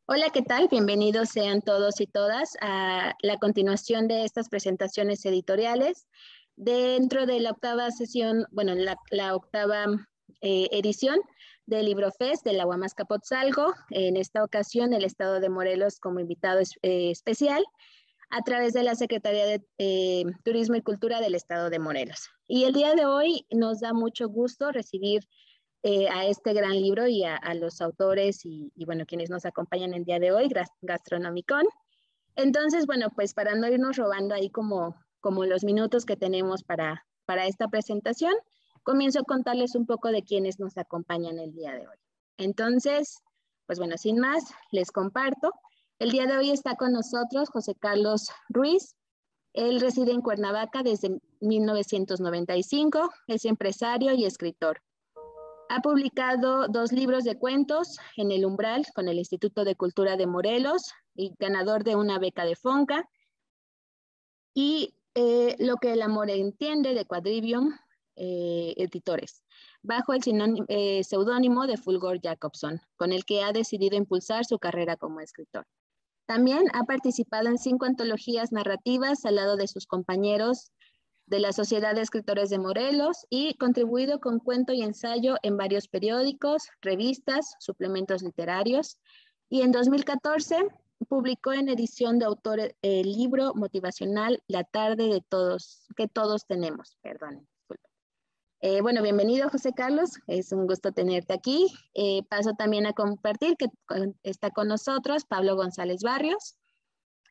Hola, ¿qué tal? Bienvenidos sean todos y todas a la continuación de estas presentaciones editoriales dentro de la octava sesión, bueno, la octava edición del Libro Fest de la Huamasca Potzalco. En esta ocasión, el Estado de Morelos como invitado especial a través de la Secretaría de Turismo y Cultura del Estado de Morelos. Y el día de hoy nos da mucho gusto recibir a este gran libro y a los autores y, bueno, quienes nos acompañan el día de hoy, Gastronomicon. Entonces, bueno, pues para no irnos robando ahí como los minutos que tenemos para esta presentación, comienzo a contarles un poco de quienes nos acompañan el día de hoy. Entonces, pues bueno, sin más, les comparto. El día de hoy está con nosotros José Carlos Ruiz. Él reside en Cuernavaca desde 1995, es empresario y escritor. Ha publicado 2 libros de cuentos en El Umbral con el Instituto de Cultura de Morelos y ganador de una beca de Fonca. Y Lo que el amor entiende de Quadrivium Editores, bajo el seudónimo de Fulgor Jacobson, con el que ha decidido impulsar su carrera como escritor. También ha participado en 5 antologías narrativas al lado de sus compañeros de la Sociedad de Escritores de Morelos y contribuido con cuento y ensayo en varios periódicos, revistas, suplementos literarios. Y en 2014 publicó en edición de autor el libro motivacional La tarde de todos, que todos tenemos. Perdón. Bueno, bienvenido José Carlos, es un gusto tenerte aquí. Paso también a compartir que está con nosotros Pablo González Barrios.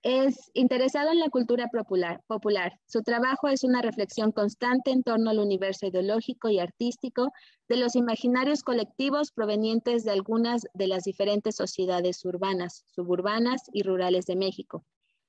Es interesado en la cultura popular. Su trabajo es una reflexión constante en torno al universo ideológico y artístico de los imaginarios colectivos provenientes de algunas de las diferentes sociedades urbanas, suburbanas y rurales de México.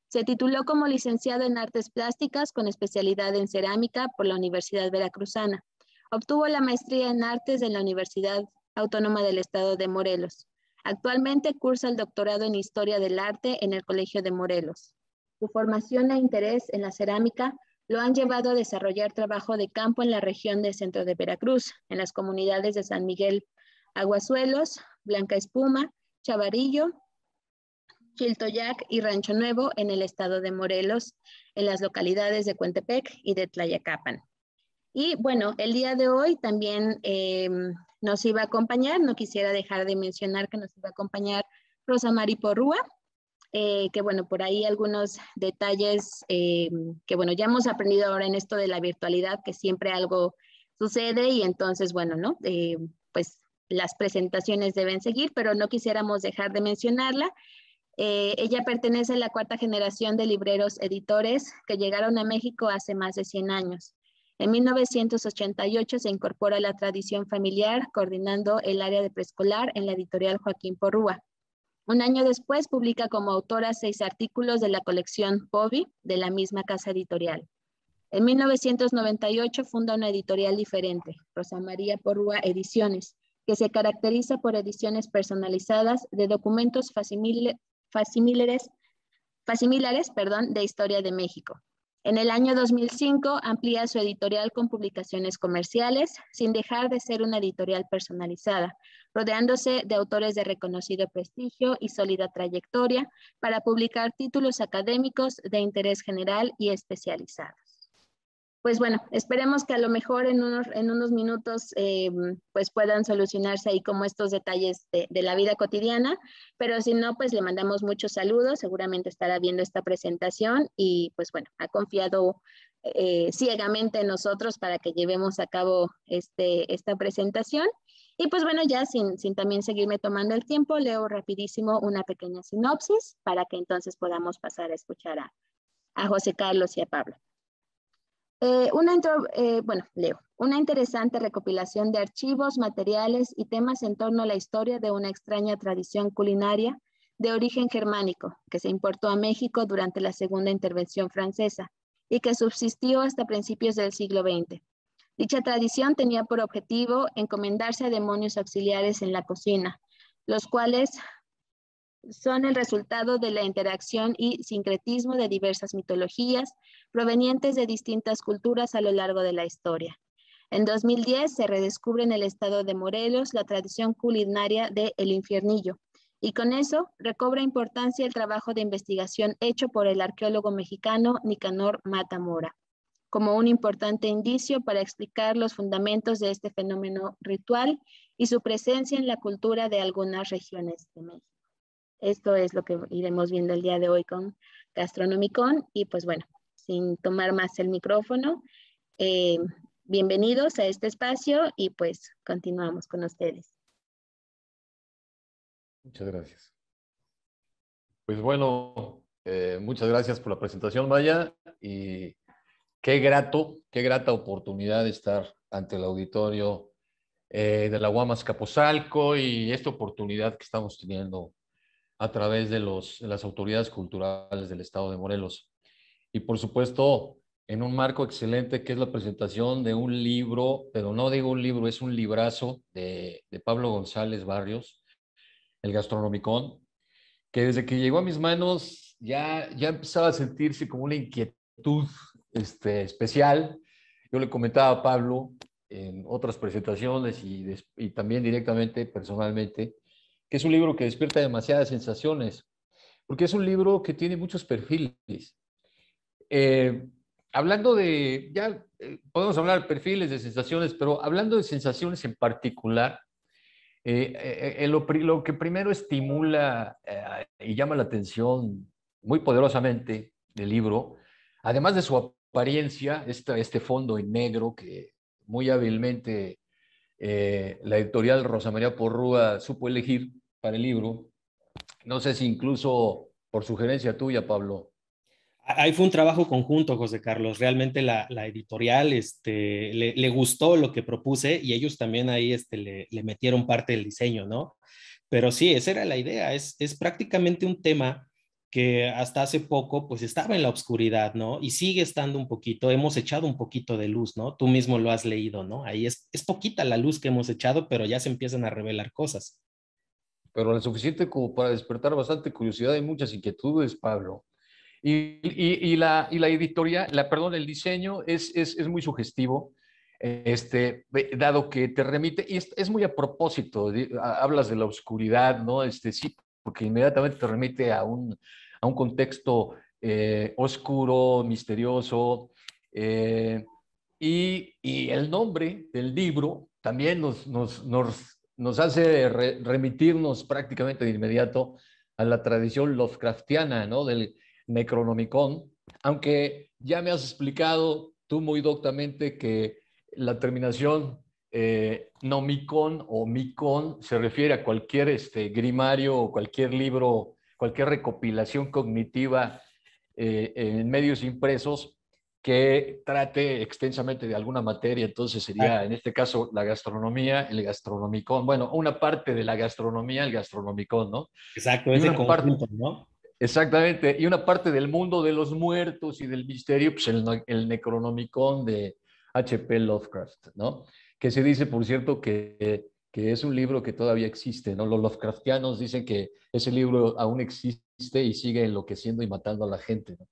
Se tituló como licenciado en Artes Plásticas con especialidad en cerámica por la Universidad Veracruzana. Obtuvo la maestría en Artes en la Universidad Autónoma del Estado de Morelos. Actualmente cursa el doctorado en Historia del Arte en el Colegio de Morelos. Su formación e interés en la cerámica lo han llevado a desarrollar trabajo de campo en la región del centro de Veracruz, en las comunidades de San Miguel Aguasuelos, Blanca Espuma, Chavarillo, Chiltoyac y Rancho Nuevo en el estado de Morelos, en las localidades de Cuentepec y de Tlayacapan. Y bueno, el día de hoy también nos iba a acompañar, no quisiera dejar de mencionar que nos iba a acompañar Rosa Mari Porrúa, que bueno, por ahí algunos detalles que bueno, ya hemos aprendido ahora en esto de la virtualidad, que siempre algo sucede y entonces bueno, ¿no? Pues las presentaciones deben seguir, pero no quisiéramos dejar de mencionarla. Ella pertenece a la 4ª generación de libreros editores que llegaron a México hace más de 100 años. En 1988 se incorpora a la tradición familiar, coordinando el área de preescolar en la editorial Joaquín Porrúa. Un año después publica como autora 6 artículos de la colección Pobi de la misma casa editorial. En 1998 funda una editorial diferente, Rosa María Porrúa Ediciones, que se caracteriza por ediciones personalizadas de documentos fascímiles de historia de México. En el año 2005 amplía su editorial con publicaciones comerciales, sin dejar de ser una editorial personalizada, rodeándose de autores de reconocido prestigio y sólida trayectoria para publicar títulos académicos de interés general y especializados. Pues bueno, esperemos que a lo mejor en unos minutos pues puedan solucionarse ahí como estos detalles de la vida cotidiana, pero si no, pues le mandamos muchos saludos, seguramente estará viendo esta presentación y pues bueno, ha confiado ciegamente en nosotros para que llevemos a cabo esta presentación. Y pues bueno, ya sin también seguirme tomando el tiempo, leo rapidísimo una pequeña sinopsis para que entonces podamos pasar a escuchar a José Carlos y a Pablo. Leo. Una interesante recopilación de archivos, materiales y temas en torno a la historia de una extraña tradición culinaria de origen germánico que se importó a México durante la segunda intervención francesa y que subsistió hasta principios del siglo XX. Dicha tradición tenía por objetivo encomendarse a demonios auxiliares en la cocina, los cuales son el resultado de la interacción y sincretismo de diversas mitologías provenientes de distintas culturas a lo largo de la historia. En 2010 se redescubre en el estado de Morelos la tradición culinaria de El Infiernillo, y con eso recobra importancia el trabajo de investigación hecho por el arqueólogo mexicano Nicanor Matamora, como un importante indicio para explicar los fundamentos de este fenómeno ritual y su presencia en la cultura de algunas regiones de México. Esto es lo que iremos viendo el día de hoy con Gastronomicon. Y pues bueno, sin tomar más el micrófono, eh, bienvenidos a este espacio y pues continuamos con ustedes. Muchas gracias. Pues bueno, muchas gracias por la presentación, Maya, y qué grata oportunidad de estar ante el auditorio de la UAM Azcapotzalco, y esta oportunidad que estamos teniendo a través de las autoridades culturales del estado de Morelos. Y por supuesto, en un marco excelente que es la presentación de un libro, pero no digo un libro, es un librazo de Pablo González Barrios, El Gastronomicón, que desde que llegó a mis manos ya empezaba a sentirse como una inquietud especial. Yo le comentaba a Pablo en otras presentaciones y también directamente, personalmente, que es un libro que despierta demasiadas sensaciones, porque es un libro que tiene muchos perfiles. Eh, hablando de, ya podemos hablar de perfiles, de sensaciones, pero hablando de sensaciones en particular, lo que primero estimula y llama la atención muy poderosamente del libro, además de su apariencia, este fondo en negro que muy hábilmente la editorial Rosa María Porrúa supo elegir para el libro, no sé si incluso por sugerencia tuya, Pablo. Ahí fue un trabajo conjunto, José Carlos. Realmente la editorial le gustó lo que propuse y ellos también ahí le metieron parte del diseño, ¿no? Pero sí, esa era la idea. Es prácticamente un tema que hasta hace poco pues estaba en la oscuridad, ¿no? Y sigue estando un poquito, hemos echado un poquito de luz, ¿no? Tú mismo lo has leído, ¿no? Ahí es poquita la luz que hemos echado, pero ya se empiezan a revelar cosas. Pero lo suficiente como para despertar bastante curiosidad y muchas inquietudes, Pablo. Y la editorial, perdón, el diseño es muy sugestivo, dado que te remite, y es muy a propósito, hablas de la oscuridad, ¿no? Sí, porque inmediatamente te remite a un contexto oscuro, misterioso, eh, y el nombre del libro también nos hace remitirnos prácticamente de inmediato a la tradición Lovecraftiana, ¿no? Del Necronomicon, aunque ya me has explicado tú muy doctamente que la terminación nomicon o micon se refiere a cualquier grimario o cualquier libro, cualquier recopilación cognitiva en medios impresos que trate extensamente de alguna materia. Entonces sería, en este caso, la gastronomía, el gastronomicon. Bueno, una parte de la gastronomía, el gastronomicon, ¿no? Exacto, Y ese una parte, conjunto, ¿no? exactamente, y una parte del mundo de los muertos y del misterio, pues el Necronomicon de H.P. Lovecraft, ¿no? Que se dice, por cierto, que es un libro que todavía existe, ¿no? Los Lovecraftianos dicen que ese libro aún existe y sigue enloqueciendo y matando a la gente, ¿no?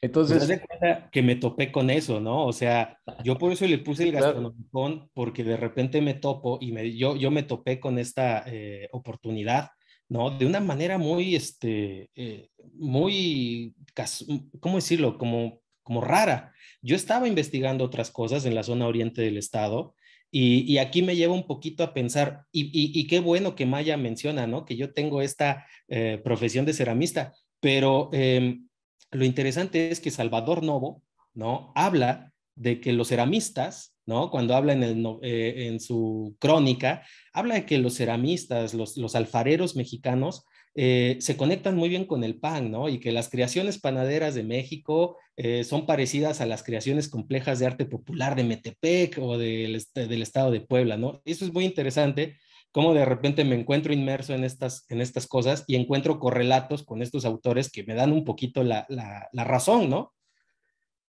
Pues haz de Entonces, cuenta que me topé con eso, ¿no? O sea, yo por eso le puse sí, el claro. Gastronomicon, porque de repente me topo y yo me topé con esta oportunidad, ¿no? De una manera muy, muy, ¿cómo decirlo? Como rara. Yo estaba investigando otras cosas en la zona oriente del estado y aquí me lleva un poquito a pensar, y qué bueno que Maya menciona, ¿no? Que yo tengo esta profesión de ceramista, pero lo interesante es que Salvador Novo, ¿no? Habla de que los ceramistas, ¿no? Cuando habla en su crónica, habla de que los ceramistas, los alfareros mexicanos, se conectan muy bien con el pan, ¿no? Y que las creaciones panaderas de México son parecidas a las creaciones complejas de arte popular de Metepec o del estado de Puebla, ¿no? Eso es muy interesante, cómo de repente me encuentro inmerso en estas cosas y encuentro correlatos con estos autores que me dan un poquito la razón, ¿no?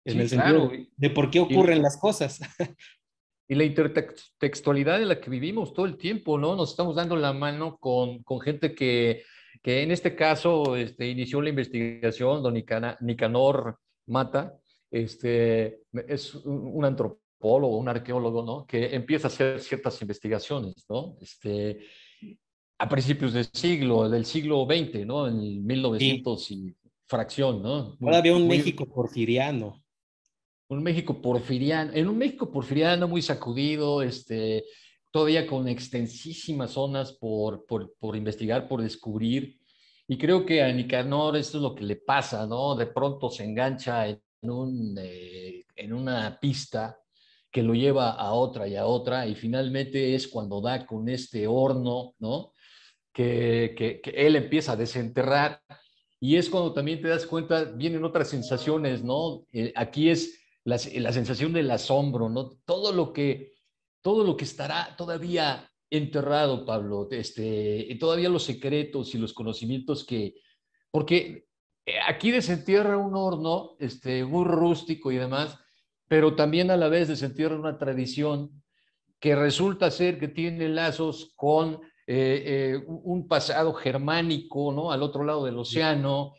En Sí, el sentido claro. de por qué Y, ocurren las cosas. y la intertextualidad en la que vivimos todo el tiempo, ¿no? Nos estamos dando la mano con gente que en este caso inició la investigación, don Nicanor Mata, es un antropólogo antropólogo, un arqueólogo, ¿no? Que empieza a hacer ciertas investigaciones, ¿no? A principios del siglo XX, ¿no? En Sí, 1900 y fracción, ¿no? todavía un México porfiriano. Un México porfiriano, en un México porfiriano muy sacudido, todavía con extensísimas zonas por investigar, por descubrir. Y creo que a Nicanor esto es lo que le pasa, ¿no? De pronto se engancha en una pista que lo lleva a otra y a otra, y finalmente es cuando da con este horno, ¿no? Que él empieza a desenterrar, y es cuando también te das cuenta, vienen otras sensaciones, ¿no? Aquí es la sensación del asombro, ¿no? Todo lo que estará todavía enterrado, Pablo, todavía los secretos y los conocimientos porque aquí desentierra un horno, muy rústico y demás, pero también a la vez desentierra una tradición que resulta ser que tiene lazos con un pasado germánico, ¿no? Al otro lado del océano,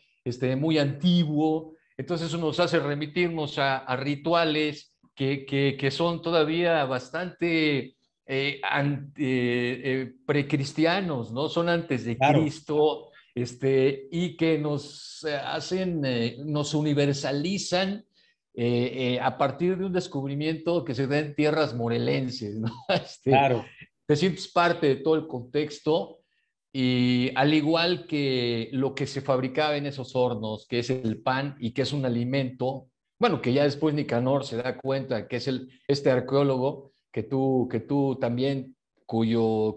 muy antiguo. Entonces eso nos hace remitirnos a rituales que son todavía bastante precristianos, ¿no? Son antes de Claro, Cristo, y que nos nos universalizan a partir de un descubrimiento que se da en tierras morelenses, ¿no? claro. Te sientes parte de todo el contexto, y al igual que lo que se fabricaba en esos hornos, que es el pan y que es un alimento, bueno, que ya después Nicanor se da cuenta que es este arqueólogo que tú también, cuyo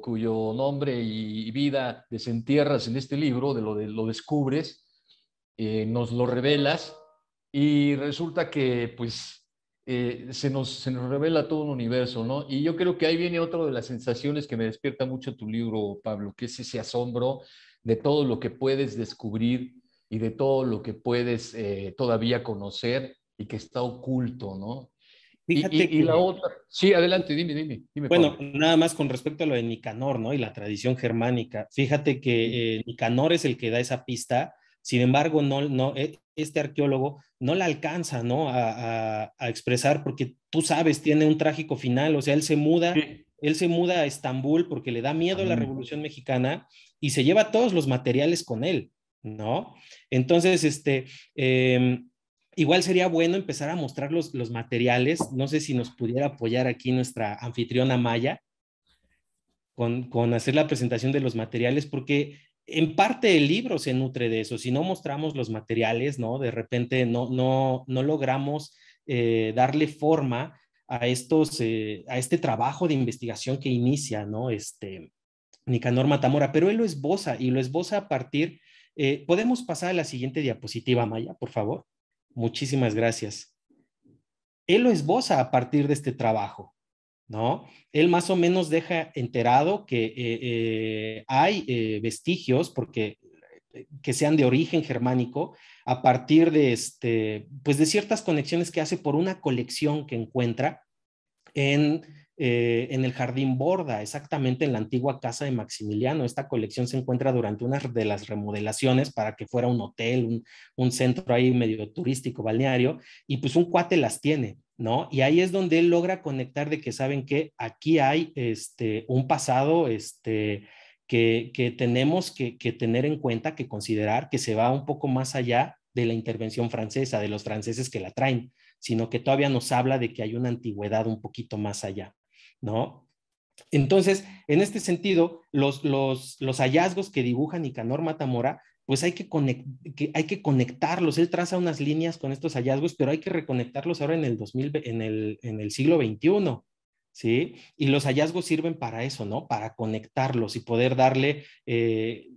nombre y vida desentierras en este libro, lo descubres, nos lo revelas, y resulta que pues se nos revela todo un universo, ¿no? Y yo creo que ahí viene otra de las sensaciones que me despierta mucho tu libro, Pablo, que es ese asombro de todo lo que puedes descubrir y de todo lo que puedes todavía conocer y que está oculto, ¿no? Fíjate Y la que, otra, sí, adelante, dime, bueno, Pablo. nada más con respecto a lo de Nicanor, ¿no? Y la tradición germánica. Fíjate que Nicanor es el que da esa pista, sin embargo, este arqueólogo no la alcanza, ¿no? A expresar porque tú sabes, tiene un trágico final, o sea, Sí. él se muda a Estambul porque le da miedo a la Revolución Mexicana y se lleva todos los materiales con él, ¿no? Entonces, igual sería bueno empezar a mostrar los materiales. No sé si nos pudiera apoyar aquí nuestra anfitriona Maya con hacer la presentación de los materiales, porque en parte el libro se nutre de eso. Si no mostramos los materiales, ¿no? De repente no logramos darle forma a este trabajo de investigación que inicia, ¿no? Nicanor Matamora, pero él lo esboza y lo esboza a partir. ¿Podemos pasar a la siguiente diapositiva, Maya, por favor? Muchísimas gracias. Él lo esboza a partir de este trabajo, ¿no? Él más o menos deja enterado que hay vestigios, porque que sean de origen germánico, a partir de, pues de ciertas conexiones que hace por una colección que encuentra en, en el Jardín Borda, exactamente en la antigua casa de Maximiliano. Esta colección se encuentra durante una de las remodelaciones para que fuera un hotel, un centro ahí medio turístico, balneario, y pues un cuate las tiene, ¿no? Y ahí es donde él logra conectar de que saben que aquí hay un pasado que tenemos que tener en cuenta, que considerar, que se va un poco más allá de la intervención francesa, de los franceses que la traen, sino que todavía nos habla de que hay una antigüedad un poquito más allá, ¿no? Entonces, en este sentido, los hallazgos que dibuja Nicanor Matamora, pues hay que conectarlos. Él traza unas líneas con estos hallazgos, pero hay que reconectarlos ahora en el 2000, en el siglo XXI, ¿sí? Y los hallazgos sirven para eso, ¿no? Para conectarlos y poder darle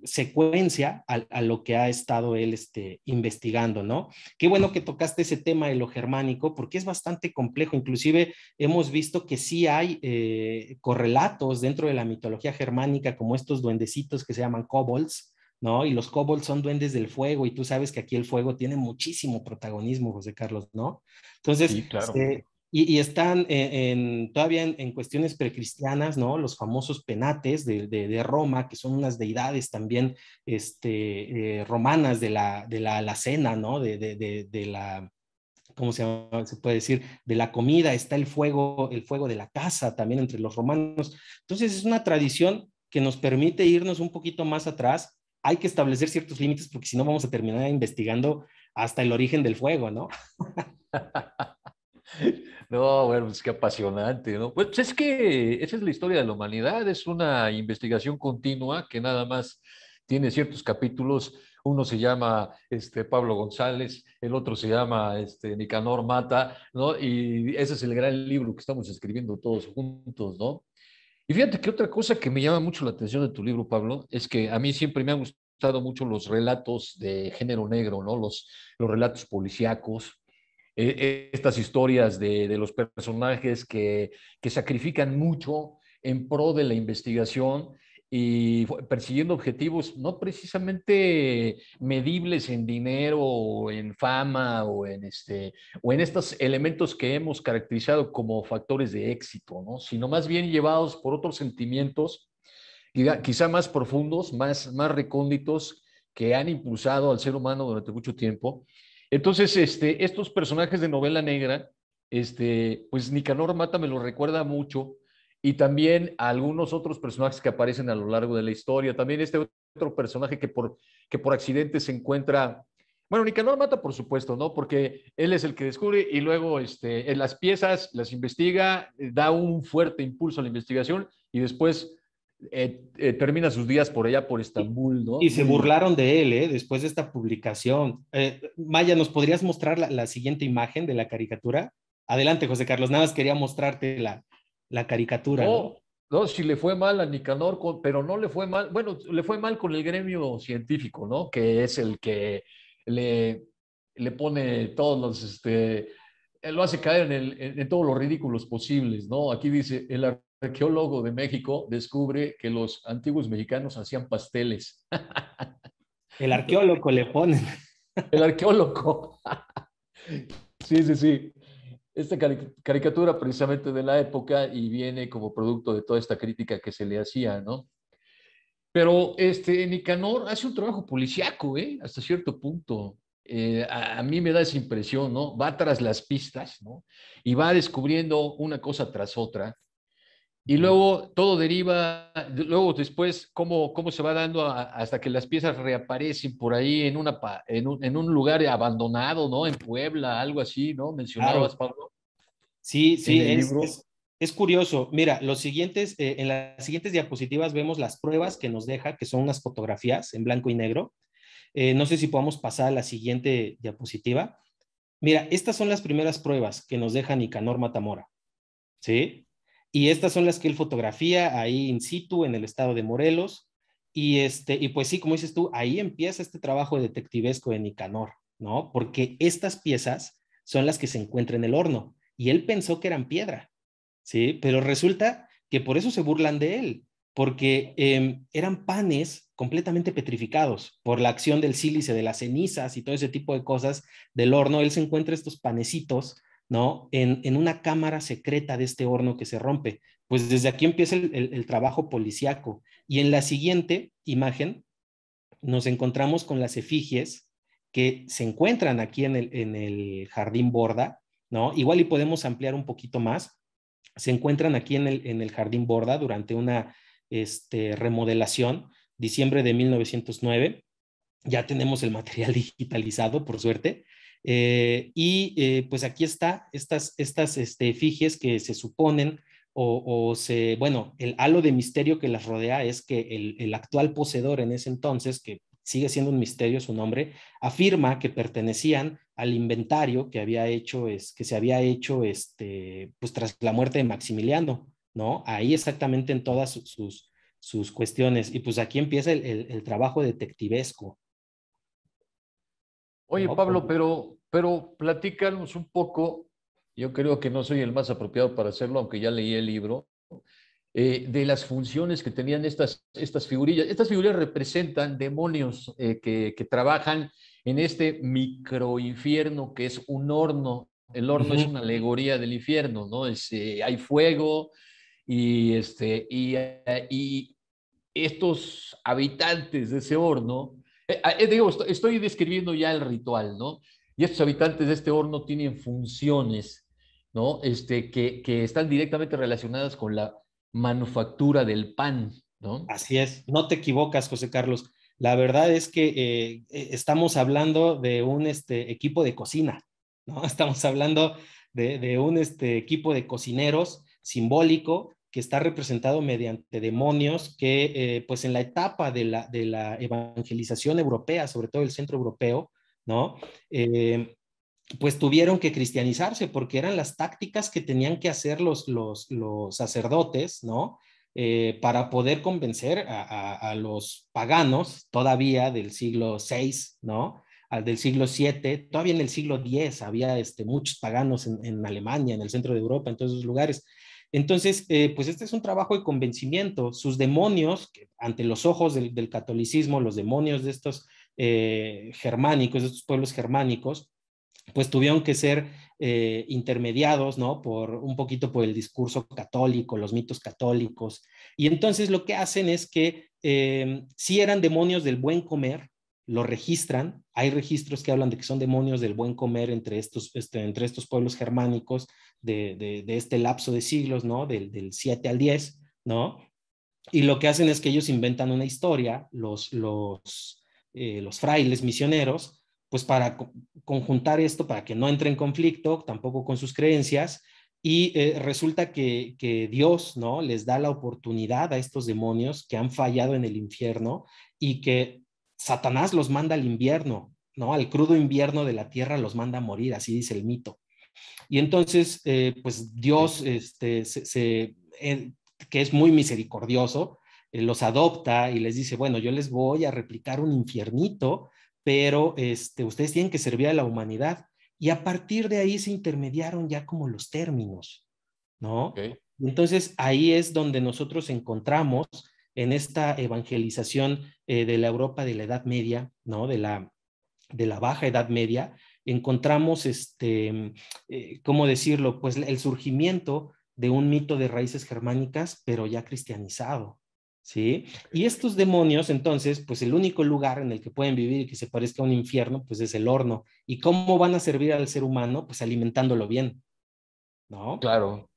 secuencia a lo que ha estado él investigando, ¿no? Qué bueno que tocaste ese tema de lo germánico, porque es bastante complejo. Inclusive hemos visto que sí hay correlatos dentro de la mitología germánica, como estos duendecitos que se llaman kobolds, ¿no? Y los kobolds son duendes del fuego, y tú sabes que aquí el fuego tiene muchísimo protagonismo, José Carlos, ¿no? Entonces, Sí, claro. y están todavía en cuestiones precristianas, ¿no? Los famosos penates de Roma, que son unas deidades también romanas de la alacena, ¿no? ¿cómo se llama? Se puede decir, de la comida, está el fuego de la casa también entre los romanos. Entonces es una tradición que nos permite irnos un poquito más atrás. Hay que establecer ciertos límites porque si no vamos a terminar investigando hasta el origen del fuego, ¿no? No, bueno, es que apasionante, ¿no? Pues es que esa es la historia de la humanidad, es una investigación continua que nada más tiene ciertos capítulos. Uno se llama Pablo González, el otro se llama Nicanor Mata, ¿no? Y ese es el gran libro que estamos escribiendo todos juntos, ¿no? Y fíjate que otra cosa que me llama mucho la atención de tu libro, Pablo, es que a mí siempre me han gustado mucho los relatos de género negro, ¿no? Los relatos policíacos, estas historias de los personajes que sacrifican mucho en pro de la investigación y persiguiendo objetivos no precisamente medibles en dinero o en fama o en estos elementos que hemos caracterizado como factores de éxito, ¿no? Sino más bien llevados por otros sentimientos, quizá más profundos, más recónditos, que han impulsado al ser humano durante mucho tiempo. Entonces, estos personajes de novela negra, pues Nicanor Mata me lo recuerda mucho, y también a algunos otros personajes que aparecen a lo largo de la historia. También este otro personaje que por accidente se encuentra, bueno, Nicanor Mata, por supuesto, ¿no? Porque él es el que descubre y luego en las piezas las investiga, da un fuerte impulso a la investigación y después termina sus días por allá, por Estambul, ¿no? Y se Muy... burlaron de él, ¿eh? Después de esta publicación. Maya, ¿nos podrías mostrar la siguiente imagen de la caricatura? Adelante, José Carlos, nada más quería mostrarte la caricatura, ¿no? No, no, si le fue mal a Nicanor, pero no le fue mal, bueno, le fue mal con el gremio científico, ¿no? Que es el que le, le pone todos los, lo hace caer en todos los ridículos posibles, ¿no? Aquí dice, el arqueólogo de México descubre que los antiguos mexicanos hacían pasteles. El arqueólogo le ponen. El arqueólogo. Sí, sí, sí. Esta caricatura precisamente de la época y viene como producto de toda esta crítica que se le hacía, ¿no? Pero Nicanor hace un trabajo policíaco, ¿eh? Hasta cierto punto. A mí me da esa impresión, ¿no? Va tras las pistas, ¿no? Y va descubriendo una cosa tras otra. Y luego todo deriva, luego después, cómo se va dando hasta que las piezas reaparecen por ahí en un lugar abandonado, ¿no? En Puebla, algo así, ¿no? Mencionabas, Claro, Pablo, sí, en sí, el libro. es curioso. Mira, en las siguientes diapositivas vemos las pruebas que nos deja, que son unas fotografías en blanco y negro. No sé si podamos pasar a la siguiente diapositiva. Mira, estas son las primeras pruebas que nos deja Nicanor Matamora, ¿sí? Y estas son las que él fotografía ahí in situ en el estado de Morelos. Y pues sí, como dices tú, ahí empieza este trabajo detectivesco de Nicanor, ¿no? Porque estas piezas son las que se encuentran en el horno. Y él pensó que eran piedra, ¿sí? Pero resulta que por eso se burlan de él, porque eran panes completamente petrificados por la acción del sílice, de las cenizas y todo ese tipo de cosas del horno. Él se encuentra estos panecitos, ¿no? En una cámara secreta de este horno que se rompe. Pues desde aquí empieza el trabajo policíaco. Y en la siguiente imagen nos encontramos con las efigies que se encuentran aquí en el Jardín Borda, ¿no? Igual y podemos ampliar un poquito más. Se encuentran aquí en el Jardín Borda durante una remodelación, diciembre de 1909. Ya tenemos el material digitalizado, por suerte. Pues aquí está estas efigies que se suponen bueno, el halo de misterio que las rodea es que el actual poseedor en ese entonces, que sigue siendo un misterio su nombre, afirma que pertenecían al inventario que había hecho, que se había hecho pues tras la muerte de Maximiliano, ¿no? Ahí exactamente en todas sus cuestiones. Y pues aquí empieza el trabajo detectivesco, Oye, ¿no? Pablo, pero platícanos un poco, yo creo que no soy el más apropiado para hacerlo, aunque ya leí el libro, de las funciones que tenían estas figurillas. Estas figurillas representan demonios que trabajan en este microinfierno que es un horno. El horno es Ujú. una alegoría del infierno, ¿no? Hay fuego y, y estos habitantes de ese horno, digo, estoy describiendo ya el ritual, ¿no? y estos habitantes de este horno tienen funciones, ¿no? Que están directamente relacionadas con la manufactura del pan, ¿no? Así es, no te equivocas, José Carlos. La verdad es que estamos hablando de un equipo de cocina, ¿no? Estamos hablando de un equipo de cocineros simbólico que está representado mediante demonios que, pues en la etapa de la evangelización europea, sobre todo el centro europeo, ¿no? Pues tuvieron que cristianizarse porque eran las tácticas que tenían que hacer los sacerdotes, ¿no? Para poder convencer a los paganos todavía del siglo VI, ¿no? Al del siglo VII, todavía en el siglo X había muchos paganos en Alemania, en el centro de Europa, en todos esos lugares. Entonces, pues este es un trabajo de convencimiento. Sus demonios, que ante los ojos del catolicismo, los demonios de estos germánicos, de estos pueblos germánicos, pues tuvieron que ser intermediados, ¿no? Por un poquito por el discurso católico, los mitos católicos. Y entonces lo que hacen es que si eran demonios del buen comer, lo registran. Hay registros que hablan de que son demonios del buen comer entre estos pueblos germánicos de este lapso de siglos, ¿no? Del 7 al 10, ¿no? Y lo que hacen es que ellos inventan una historia, los frailes misioneros, pues para conjuntar esto, para que no entre en conflicto tampoco con sus creencias, y resulta que Dios, ¿no? Les da la oportunidad a estos demonios que han fallado en el infierno y que Satanás los manda al invierno, ¿no? Al crudo invierno de la tierra los manda a morir, así dice el mito. Y entonces, pues Dios, que es muy misericordioso, los adopta y les dice, bueno, yo les voy a replicar un infiernito, pero ustedes tienen que servir a la humanidad. Y a partir de ahí se intermediaron ya como los términos, ¿no? Okay. Entonces ahí es donde nosotros encontramos en esta evangelización de la Europa de la Edad Media, ¿no? De la Baja Edad Media, encontramos, ¿cómo decirlo? Pues el surgimiento de un mito de raíces germánicas, pero ya cristianizado, ¿sí? Y estos demonios, entonces, pues el único lugar en el que pueden vivir y que se parezca a un infierno, pues es el horno. ¿Y cómo van a servir al ser humano? Pues alimentándolo bien, ¿no? Claro.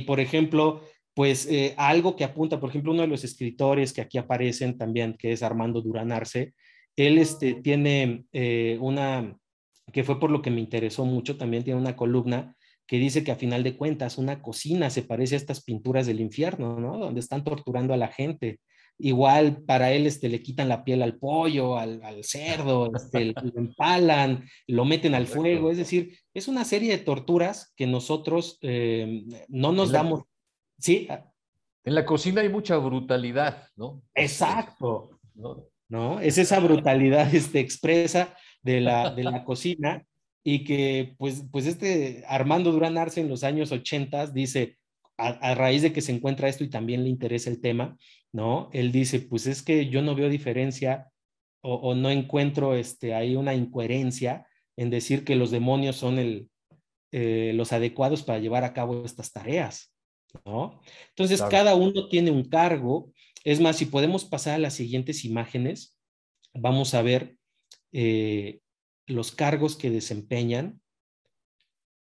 Por ejemplo, pues algo que apunta, por ejemplo, uno de los escritores que aquí aparecen también, que es Armando Durán Arce, él tiene que fue por lo que me interesó mucho, también tiene una columna que dice que a final de cuentas una cocina se parece a estas pinturas del infierno, ¿no? Donde están torturando a la gente. Igual para él le quitan la piel al pollo, al cerdo, lo empalan, lo meten al fuego, Correcto. es decir, es una serie de torturas que nosotros no En nos la, damos. Sí, en la cocina hay mucha brutalidad, ¿no? exacto, ¿No? ¿no? Es esa brutalidad expresa de la cocina y que pues Armando Durán Arce en los años 80 dice, a raíz de que se encuentra esto y también le interesa el tema, ¿no? Él dice, pues es que yo no veo diferencia o no encuentro ahí una incoherencia en decir que los demonios son los adecuados para llevar a cabo estas tareas, ¿no? Entonces, Claro. cada uno tiene un cargo. Es más, si podemos pasar a las siguientes imágenes, vamos a ver eh, los cargos que desempeñan.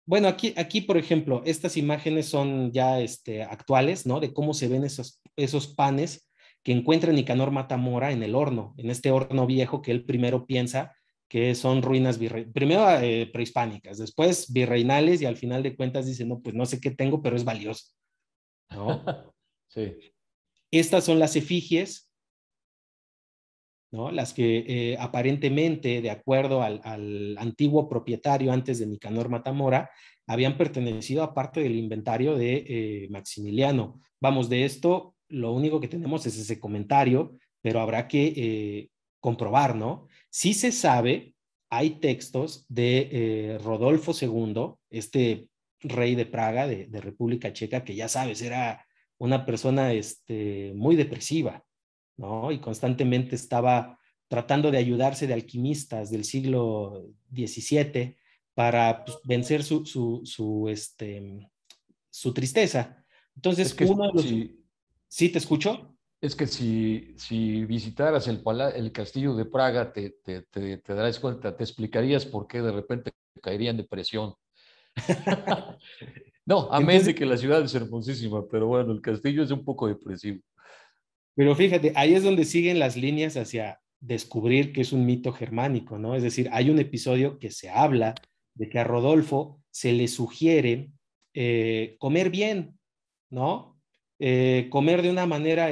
Bueno, aquí, por ejemplo, estas imágenes son ya actuales, ¿no? De cómo se ven esos panes que encuentra Nicanor Matamora en el horno, en este horno viejo que él primero piensa que son ruinas primero prehispánicas, después virreinales y al final de cuentas dice, no, pues no sé qué tengo, pero es valioso, ¿no? Sí. Estas son las efigies, ¿no? Las que aparentemente, de acuerdo al antiguo propietario antes de Nicanor Matamora, habían pertenecido a parte del inventario de Maximiliano. Vamos, de esto lo único que tenemos es ese comentario, pero habrá que comprobar, ¿no? Sí se sabe, hay textos de Rodolfo II, este rey de Praga, de República Checa, que ya sabes, era una persona muy depresiva, ¿no? Y constantemente estaba tratando de ayudarse de alquimistas del siglo XVII para pues, vencer su tristeza. Es Entonces, que uno de los... sí, ¿Sí te escucho? Es que si visitaras el castillo de Praga, te darás cuenta, te explicarías por qué de repente caería en depresión. No, amén de Entonces, que la ciudad es hermosísima, pero bueno, el castillo es un poco depresivo. pero fíjate, ahí es donde siguen las líneas hacia descubrir que es un mito germánico, ¿no? Es decir, hay un episodio que se habla de que a Rodolfo se le sugiere comer bien, ¿no? Comer de una manera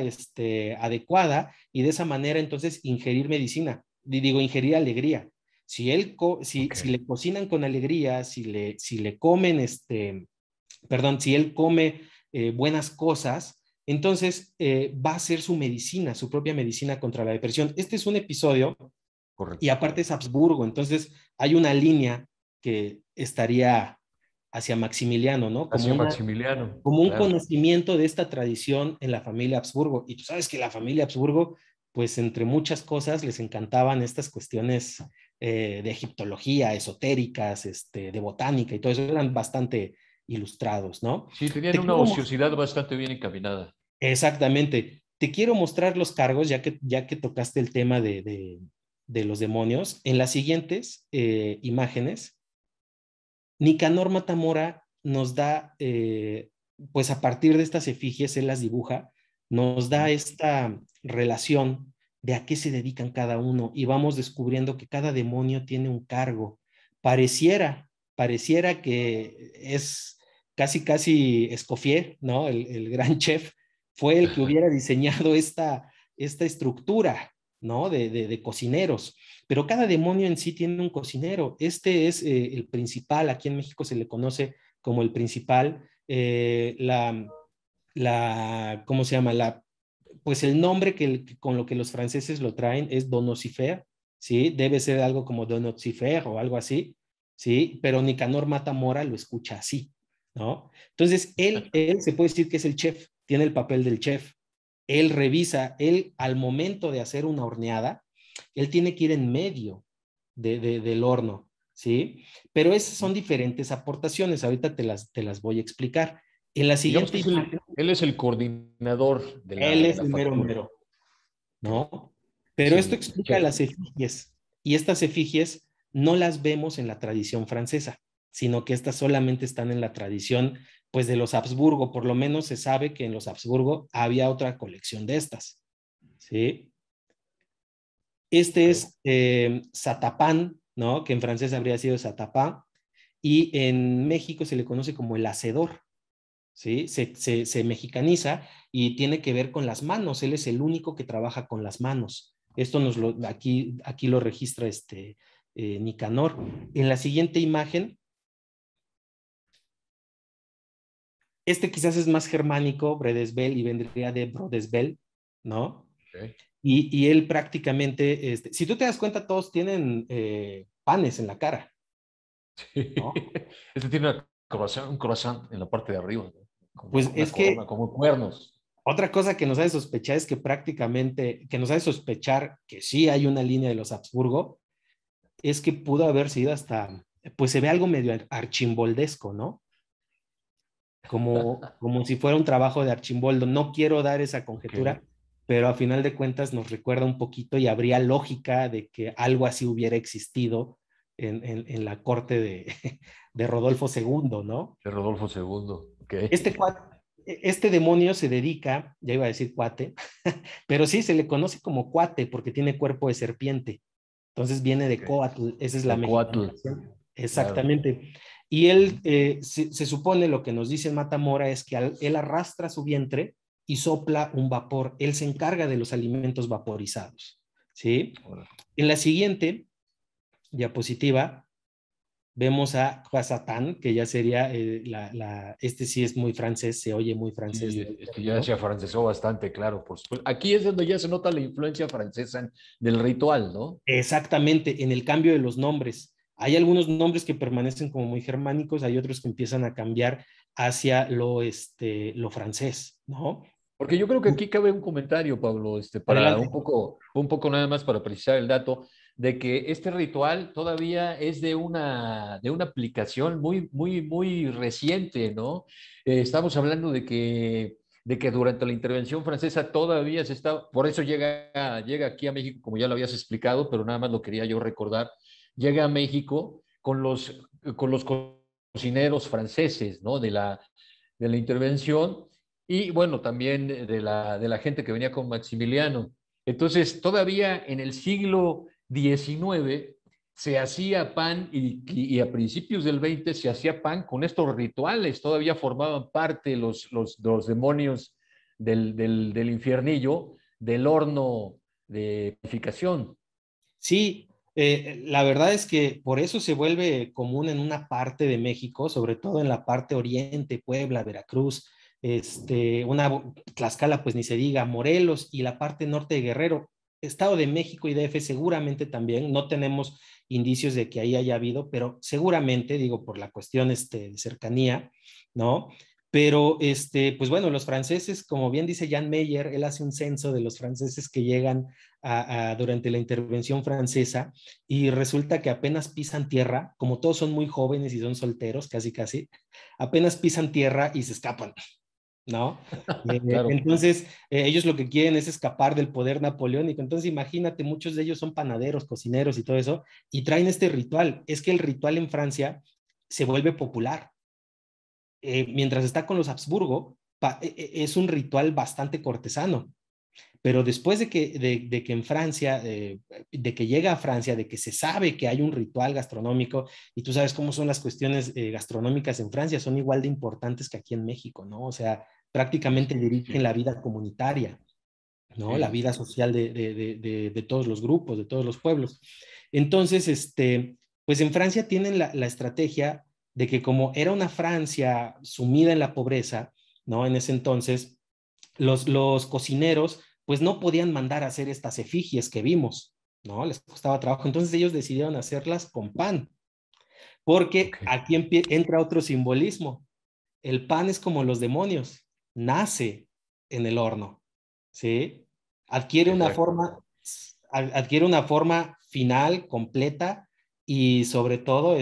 adecuada y de esa manera entonces ingerir medicina, digo, ingerir alegría. Si Ok. le cocinan con alegría, si le comen, perdón, si él come buenas cosas, entonces va a ser su medicina, su propia medicina contra la depresión. Este es un episodio y Correcto. aparte es Habsburgo, entonces hay una línea que estaría hacia Maximiliano, ¿no? Hacia Maximiliano, Como un claro. conocimiento de esta tradición en la familia Habsburgo. Y tú sabes que la familia Habsburgo, pues entre muchas cosas, les encantaban estas cuestiones de egiptología, esotéricas, de botánica y todo eso, eran bastante ilustrados, ¿no? Sí, tenían Te una quiero ociosidad bastante bien encaminada. Exactamente. Te quiero mostrar los cargos, ya que tocaste el tema de los demonios. En las siguientes imágenes, Nicanor Matamora nos da, pues a partir de estas efigies, él las dibuja, nos da Ujú. esta relación de a qué se dedican cada uno y vamos descubriendo que cada demonio tiene un cargo. Pareciera que es casi Escoffier, ¿no? El gran chef, fue el que hubiera diseñado esta estructura, ¿no? De cocineros, pero cada demonio en sí tiene un cocinero. Este es el principal, aquí en México se le conoce como el principal. ¿Cómo se llama? Pues el nombre con lo que los franceses lo traen es Donosifer, ¿sí? Debe ser algo como Donosifer o algo así, ¿sí? Pero Nicanor Matamora lo escucha así, ¿no? Entonces, él se puede decir que es el chef, tiene el papel del chef. Él revisa, él al momento de hacer una horneada, él tiene que ir en medio del horno, ¿sí? Pero esas son diferentes aportaciones, ahorita te las voy a explicar. En la Digamos que siguiente imagen, él es el coordinador de él de es la el mero factura. mero, Ok. ¿no? Pero Sí, esto el explica chef. las efigies, y estas efigies no las vemos en la tradición francesa, sino que estas solamente están en la tradición, pues, de los Habsburgo. Por lo menos se sabe que en los Habsburgo había otra colección de estas, ¿sí? Este Ok. es Satapán, ¿no? Que en francés habría sido Satapán, y en México se le conoce como el hacedor, ¿sí? Se mexicaniza y tiene que ver con las manos. Él es el único que trabaja con las manos. Esto aquí lo registra Nicanor. En la siguiente imagen, quizás es más germánico, Bredesbel, y vendría de Brodesbel, ¿no? Ok. Y él prácticamente, si tú te das cuenta, todos tienen panes en la cara, ¿no? Este tiene un croissant en la parte de arriba, ¿no? Como Pues una es corona, que como cuernos. otra cosa que nos hace sospechar es que nos hace sospechar que sí hay una línea de los Habsburgo, es que pudo haber sido hasta, pues se ve algo medio archimboldesco, ¿no? Como si fuera un trabajo de Archimboldo. No quiero dar esa Ok. conjetura, pero a final de cuentas nos recuerda un poquito y habría lógica de que algo así hubiera existido en la corte de Rodolfo II, ¿no? De Rodolfo II. Ok. Este demonio se dedica, ya iba a decir cuate, pero sí se le conoce como cuate porque tiene cuerpo de serpiente. Entonces viene de Ok. Coatl, esa es la De Coatl, mexicanización. claro. Exactamente. Y él, se supone, lo que nos dice Matamora es que él arrastra su vientre y sopla un vapor. Él se encarga de los alimentos vaporizados. ¿Sí? Ahora, En la siguiente diapositiva vemos a Satán, que ya sería, este sí es muy francés, se oye muy francés sí, del este ya término. se afrancesó bastante, claro, por supuesto. Aquí es donde ya se nota la influencia francesa del ritual, ¿no? Exactamente, en el cambio de los nombres. Hay algunos nombres que permanecen como muy germánicos, hay otros que empiezan a cambiar hacia lo francés, ¿no? Porque yo creo que aquí cabe un comentario, Pablo, para Adelante. un poco nada más para precisar el dato, de que este ritual todavía es de una aplicación muy reciente, ¿no? Estamos hablando de que de que durante la intervención francesa todavía se está, por eso llega aquí a México, como ya lo habías explicado, pero nada más lo quería yo recordar, llega a México con los cocineros franceses, ¿no? De la intervención y bueno, también de la gente que venía con Maximiliano. Entonces, todavía en el siglo XIX se hacía pan y a principios del XX se hacía pan con estos rituales, todavía formaban parte los demonios del infiernillo, del horno de purificación. Sí, la verdad es que por eso se vuelve común en una parte de México, sobre todo en la parte oriente, Puebla, Veracruz, Tlaxcala, pues ni se diga, Morelos y la parte norte de Guerrero, Estado de México y DF seguramente también, no tenemos indicios de que ahí haya habido, pero seguramente, digo, por la cuestión de cercanía, ¿no? Pero, pues bueno, los franceses, como bien dice Jan Meyer, él hace un censo de los franceses que llegan durante la intervención francesa y resulta que apenas pisan tierra, como todos son muy jóvenes y son solteros, casi casi, apenas pisan tierra y se escapan, ¿no? Claro. Entonces, ellos lo que quieren es escapar del poder napoleónico. Entonces, imagínate, muchos de ellos son panaderos, cocineros y todo eso, y traen este ritual. Es que el ritual en Francia se vuelve popular. Mientras está con los Habsburgo, es un ritual bastante cortesano. Pero después de que en Francia, de que llega a Francia, de que se sabe que hay un ritual gastronómico, y tú sabes cómo son las cuestiones gastronómicas en Francia, son igual de importantes que aquí en México, ¿no? O sea, Sí, prácticamente sí, dirigen sí. la vida comunitaria, ¿no? La Sí. vida social de todos los grupos, de todos los pueblos. Entonces, pues en Francia tienen la estrategia de que como era una Francia sumida en la pobreza, ¿no? En ese entonces, los cocineros pues no podían mandar a hacer estas efigies que vimos, ¿no? Les costaba trabajo. Entonces ellos decidieron hacerlas con pan, porque Ok. aquí entra otro simbolismo. El pan es como los demonios, nace en el horno, ¿sí? Adquiere una Exacto. forma, adquiere una forma final, completa y sobre todo,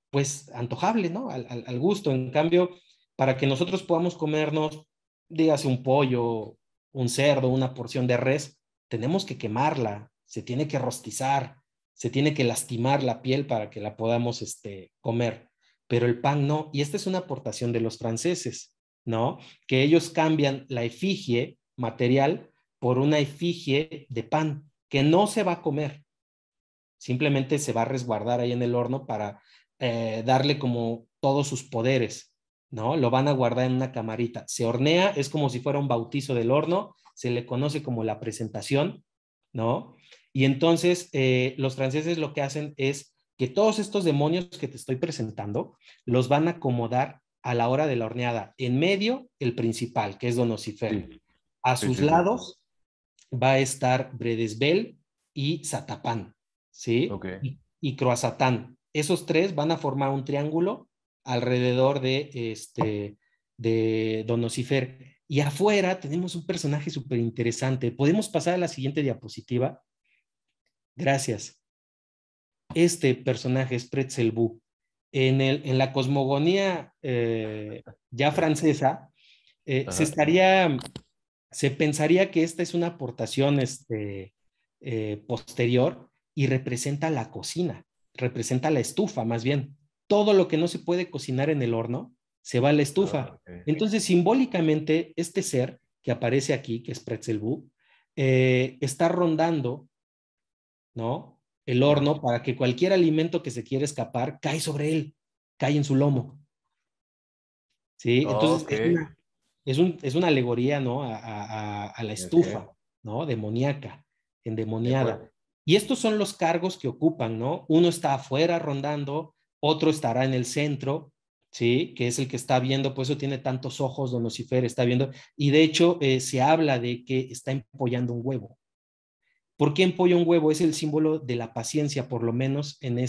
pues antojable, ¿no? Al gusto. En cambio, para que nosotros podamos comernos, dígase un pollo, un cerdo, una porción de res, tenemos que quemarla, se tiene que rostizar, se tiene que lastimar la piel para que la podamos, comer, pero el pan no. Y esta es una aportación de los franceses, ¿no? Que ellos cambian la efigie material por una efigie de pan que no se va a comer, simplemente se va a resguardar ahí en el horno para darle como todos sus poderes, ¿no? Lo van a guardar en una camarita. Se hornea, es como si fuera un bautizo del horno, se le conoce como la presentación, ¿no? Y entonces los franceses lo que hacen es que todos estos demonios que te estoy presentando los van a acomodar a la hora de la horneada. En medio, el principal, que es Don Ocifer. Sí, A sí, sus sí, sí. lados va a estar Bredesbel y Zatapán, Ok. ¿sí? Y Croazatán. Esos tres van a formar un triángulo alrededor de Don Nocifer. Y afuera tenemos un personaje súper interesante. ¿Podemos pasar a la siguiente diapositiva? Gracias. Este personaje es Pretzelbú. En la cosmogonía ya francesa, Ajá. se pensaría que esta es una aportación posterior y representa la cocina, representa la estufa más bien. Todo lo que no se puede cocinar en el horno se va a la Ah, estufa. ok. Entonces, simbólicamente, este ser que aparece aquí, que es Pretzelbú, está rondando, ¿no? El Ya. horno para que cualquier alimento que se quiera escapar cae sobre él, cae en su lomo. ¿Sí? Entonces, Ok. es una alegoría, ¿no? A la Ok. estufa, ¿no? Demoníaca, De endemoniada. acuerdo. Y estos son los cargos que ocupan, ¿no? Uno está afuera rondando, otro estará en el centro, ¿sí? Que es el que está viendo, por eso tiene tantos ojos, don Lucifer está viendo. Y de hecho, se habla de que está empollando un huevo. ¿Por qué empolla un huevo? Es el símbolo de la paciencia, por lo menos en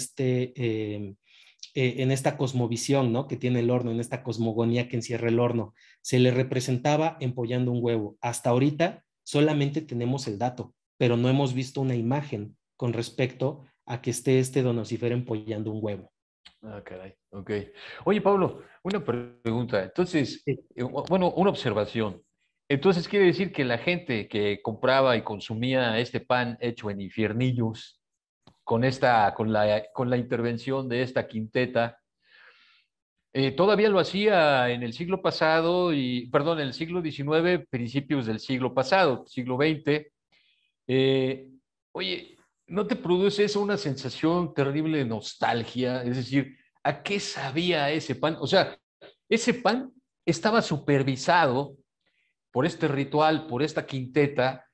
esta cosmovisión, ¿no? Que tiene el horno, en esta cosmogonía que encierra el horno. Se le representaba empollando un huevo. Hasta ahorita solamente tenemos el dato, pero no hemos visto una imagen con respecto a que esté don Lucifer empollando un huevo. Ah, caray. Ok. Oye, Pablo, una pregunta. Entonces, Sí. bueno, una observación. Entonces quiere decir que la gente que compraba y consumía este pan hecho en infiernillos, con la intervención de esta quinteta, todavía lo hacía en el siglo pasado, perdón, en el siglo XIX, principios del siglo pasado, siglo XX. Eh, Oye, ¿no te produce eso una sensación terrible de nostalgia? Es decir, ¿a qué sabía ese pan? O sea, ese pan estaba supervisado por este ritual, por esta quinteta,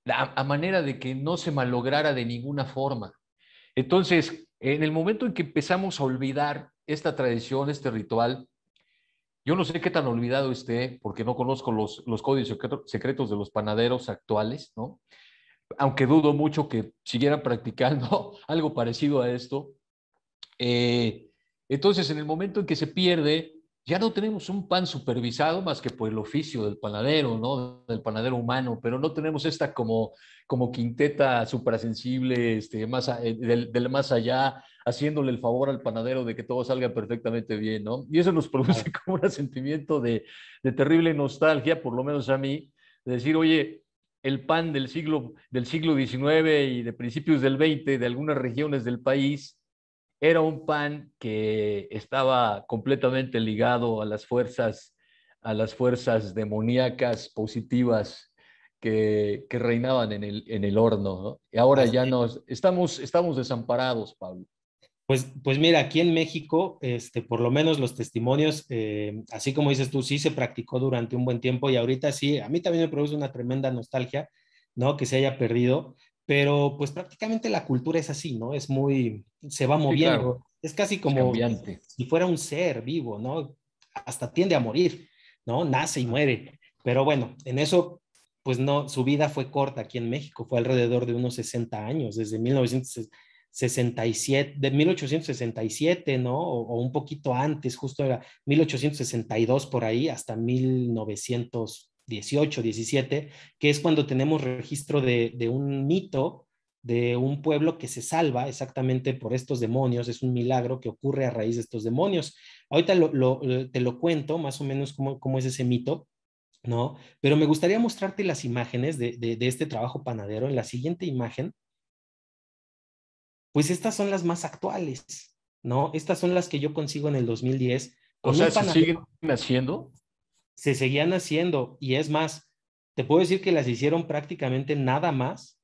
a manera de que no se malograra de ninguna forma. Entonces, en el momento en que empezamos a olvidar esta tradición, este ritual, yo no sé qué tan olvidado esté, porque no conozco los códigos secretos de los panaderos actuales, ¿no? Aunque dudo mucho que siguieran practicando algo parecido a esto. Eh, entonces, en el momento en que se pierde, ya no tenemos un pan supervisado más que por el oficio del panadero, ¿no? Del panadero humano, pero no tenemos esta como quinteta suprasensible, del más allá, haciéndole el favor al panadero de que todo salga perfectamente bien, ¿no? Y eso nos produce como un sentimiento de terrible nostalgia, por lo menos a mí, de decir, oye, el pan del siglo XIX y de principios del XX de algunas regiones del país era un pan que estaba completamente ligado a las fuerzas demoníacas positivas que reinaban en el horno, ¿no? Y ahora ya Así estamos desamparados, Pablo. Pues mira, aquí en México, por lo menos los testimonios, así como dices tú, sí se practicó durante un buen tiempo y ahorita sí, a mí también me produce una tremenda nostalgia, ¿no? Que se haya perdido, pero pues prácticamente la cultura es así, ¿no? Se va Sí, claro, moviendo, es casi es como cambiante. si fuera un ser vivo, ¿no? Hasta tiende a morir, ¿no? Nace y muere, pero bueno, en eso, pues no, su vida fue corta aquí en México, fue alrededor de unos 60 años, desde 1967, de 1867, ¿no? O un poquito antes, justo era 1862 por ahí, hasta 1918, 17, que es cuando tenemos registro de un mito de un pueblo que se salva exactamente por estos demonios, es un milagro que ocurre a raíz de estos demonios. Ahorita te lo cuento más o menos cómo es ese mito, ¿no? Pero me gustaría mostrarte las imágenes de este trabajo panadero. En la siguiente imagen, pues estas son las más actuales, ¿no? Estas son las que yo consigo en el 2010 O con sea, un se panadero. siguen haciendo. Se seguían haciendo y es más, te puedo decir que las hicieron prácticamente nada más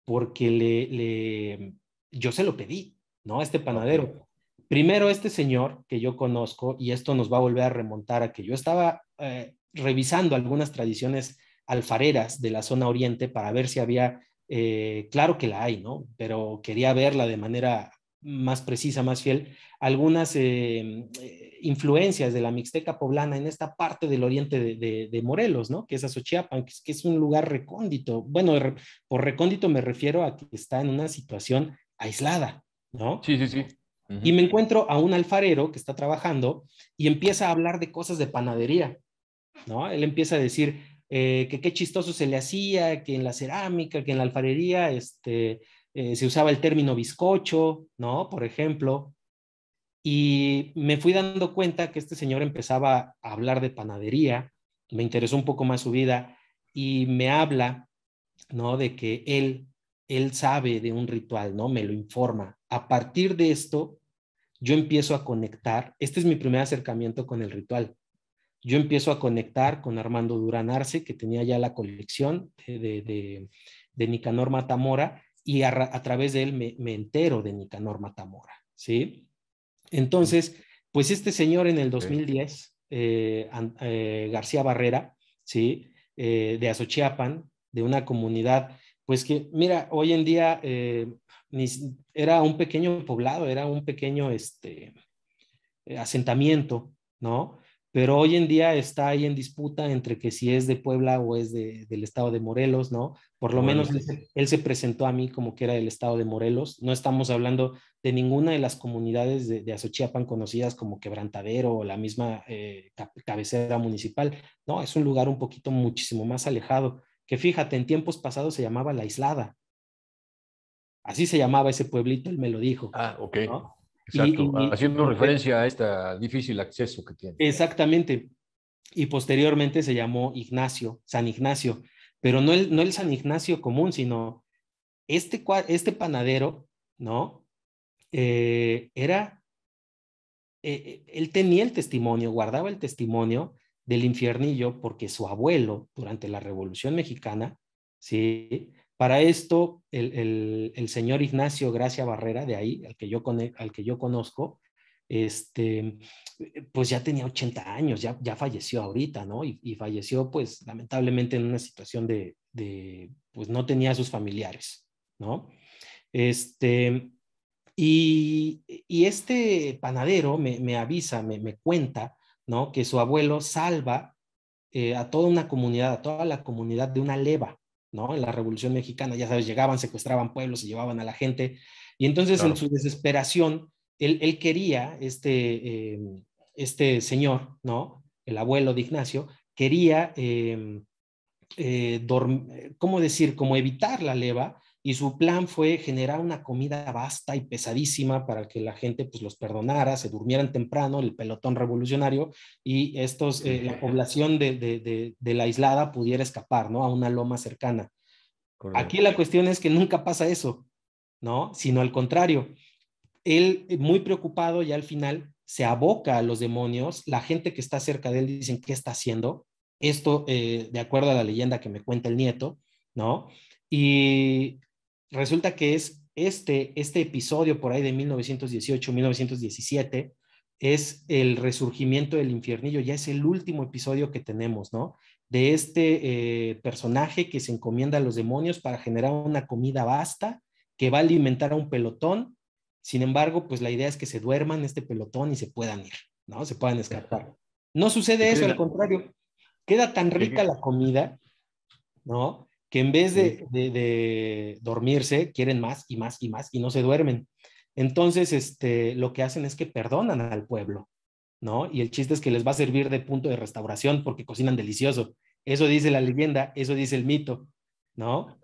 porque yo se lo pedí, ¿no? A este Ok. panadero. Primero, este señor que yo conozco, y esto nos va a volver a remontar a que yo estaba revisando algunas tradiciones alfareras de la zona oriente para ver si había, claro que la hay, ¿no? Pero quería verla de manera más precisa, más fiel, algunas influencias de la Mixteca poblana en esta parte del oriente de Morelos, ¿no? Que es Azochiapan, que es un lugar recóndito. Bueno, por recóndito me refiero a que está en una situación aislada, ¿no? Sí, sí, sí. Y me Ujú. encuentro a un alfarero que está trabajando y empieza a hablar de cosas de panadería, ¿no? Él empieza a decir que qué chistoso se le hacía, que en la cerámica, que en la alfarería se usaba el término bizcocho, ¿no? Por ejemplo. Y me fui dando cuenta que este señor empezaba a hablar de panadería, me interesó un poco más su vida y me habla, ¿no? De que él sabe de un ritual, ¿no? Me lo informa. A partir de esto, yo empiezo a conectar, este es mi primer acercamiento con el ritual. Yo empiezo a conectar con Armando Durán Arce, que tenía ya la colección de Nicanor Matamora, y a través de él me entero de Nicanor Matamora, ¿sí? Entonces, pues este señor en el Ok. 2010, García Barrera, ¿sí? De Azochiapan, de una comunidad, pues que, mira, hoy en día era un pequeño poblado, era un pequeño asentamiento, ¿no? Pero hoy en día está ahí en disputa entre que si es de Puebla o es del estado de Morelos, ¿no? Por lo menos Morelos. él se presentó a mí como que era del estado de Morelos. No estamos hablando de ninguna de las comunidades de Azochiapan conocidas como Quebrantadero o la misma cabecera municipal. No, es un lugar un poquito muchísimo más alejado, que fíjate, en tiempos pasados se llamaba La Islada. Así se llamaba ese pueblito, él me lo dijo, Ah, ok. ¿no? Exacto. Y Haciendo lo que, referencia a este difícil acceso que tiene. exactamente. y posteriormente se llamó Ignacio, San Ignacio, pero no el San Ignacio común, sino este panadero, ¿no? Él tenía el testimonio, guardaba el testimonio del infiernillo porque su abuelo, durante la Revolución Mexicana, ¿sí? Para esto, el señor Ignacio Gracia Barrera, de ahí, al que yo conozco, pues ya tenía 80 años, ya falleció ahorita, ¿no? Y falleció, pues, lamentablemente en una situación pues no tenía a sus familiares, ¿no? Y este panadero me avisa, me cuenta, ¿no? Que su abuelo salva a toda una comunidad, a toda la comunidad de una leva, ¿no? En la Revolución Mexicana, ya sabes, llegaban, secuestraban pueblos, se llevaban a la gente, y entonces en Claro. su desesperación, él quería, este señor, ¿no? El abuelo de Ignacio, quería, ¿cómo decir? Como evitar la leva, y su plan fue generar una comida vasta y pesadísima para que la gente pues los perdonara, se durmieran temprano, el pelotón revolucionario, y la población de la aislada pudiera escapar, ¿no? A una loma cercana. Aquí Correcto. la cuestión es que nunca pasa eso, ¿no? Sino al contrario, él muy preocupado ya al final se aboca a los demonios, la gente que está cerca de él dicen, ¿qué está haciendo? Esto, de acuerdo a la leyenda que me cuenta el nieto, ¿no? Y resulta que es este episodio por ahí de 1918, 1917, es el resurgimiento del infiernillo, ya es el último episodio que tenemos, ¿no? De este personaje que se encomienda a los demonios para generar una comida vasta que va a alimentar a un pelotón. Sin embargo, pues la idea es que se duerman este pelotón y se puedan ir, ¿no? Se puedan escapar. No ¿Qué sucede eso, crees? al contrario, queda tan rica ¿Qué- la comida, ¿no? Que en vez sí, de dormirse, quieren más y más y más y no se duermen. Entonces, lo que hacen es que perdonan al pueblo, ¿no? Y el chiste es que les va a servir de punto de restauración porque cocinan delicioso. Eso dice la leyenda, eso dice el mito, ¿no?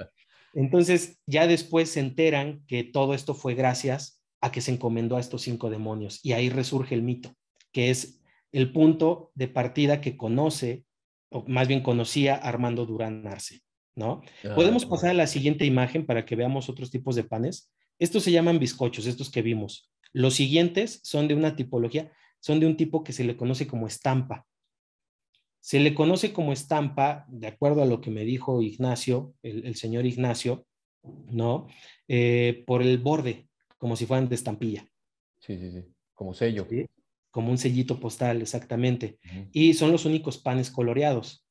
Entonces, ya después se enteran que todo esto fue gracias a que se encomendó a estos 5 demonios. Y ahí resurge el mito, que es el punto de partida que conoce, o más bien conocía Armando Durán Arce, ¿no? Ah, Podemos pasar a correcto. la siguiente imagen para que veamos otros tipos de panes. Estos se llaman bizcochos, estos que vimos. Los siguientes son de una tipología, son de un tipo que se le conoce como estampa. Se le conoce como estampa, de acuerdo a lo que me dijo Ignacio, el señor Ignacio, ¿no? Por el borde, como si fueran de estampilla, Sí, sí, sí. Como sello. ¿sí? Como un sellito postal, exactamente. Ujú. Y son los únicos panes coloreados,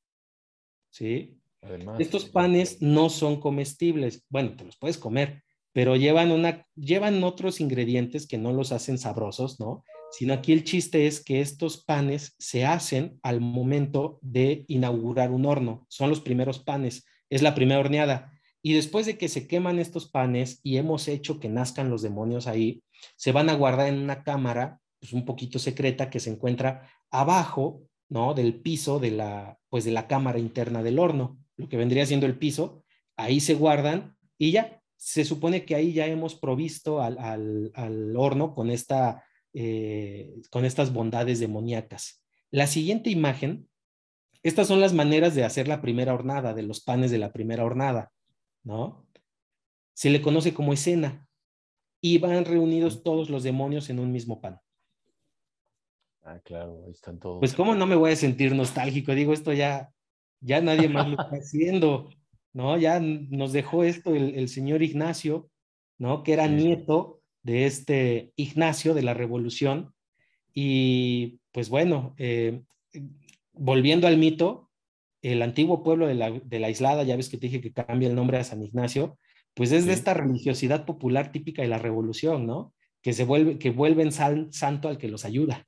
¿sí? Además, Estos sí. panes no son comestibles. Bueno, te los puedes comer, pero llevan otros ingredientes que no los hacen sabrosos, ¿no? Sino aquí el chiste es que estos panes se hacen al momento de inaugurar un horno. Son los primeros panes, es la primera horneada. Y después de que se queman estos panes y hemos hecho que nazcan los demonios ahí, se van a guardar en una cámara, pues un poquito secreta, que se encuentra abajo, ¿no? Del piso pues de la cámara interna del horno, lo que vendría siendo el piso. Ahí se guardan y ya se supone que ahí ya hemos provisto al horno con estas bondades demoníacas. La siguiente imagen, estas son las maneras de hacer la primera hornada, de los panes de la primera hornada, ¿no? Se le conoce como escena y van reunidos todos los demonios en un mismo pan. Ah, claro, ahí están Pues todos. cómo no me voy a sentir nostálgico, digo, esto ya nadie más lo está haciendo, ¿no? Ya nos dejó esto el señor Ignacio, ¿no? Que era Sí, sí. nieto de este Ignacio de la Revolución. Y pues bueno, volviendo al mito, el antiguo pueblo de la Aislada, ya ves que te dije que cambia el nombre a San Ignacio, pues es de Sí. esta religiosidad popular típica de la Revolución, ¿no? Que vuelven santo al que los ayuda.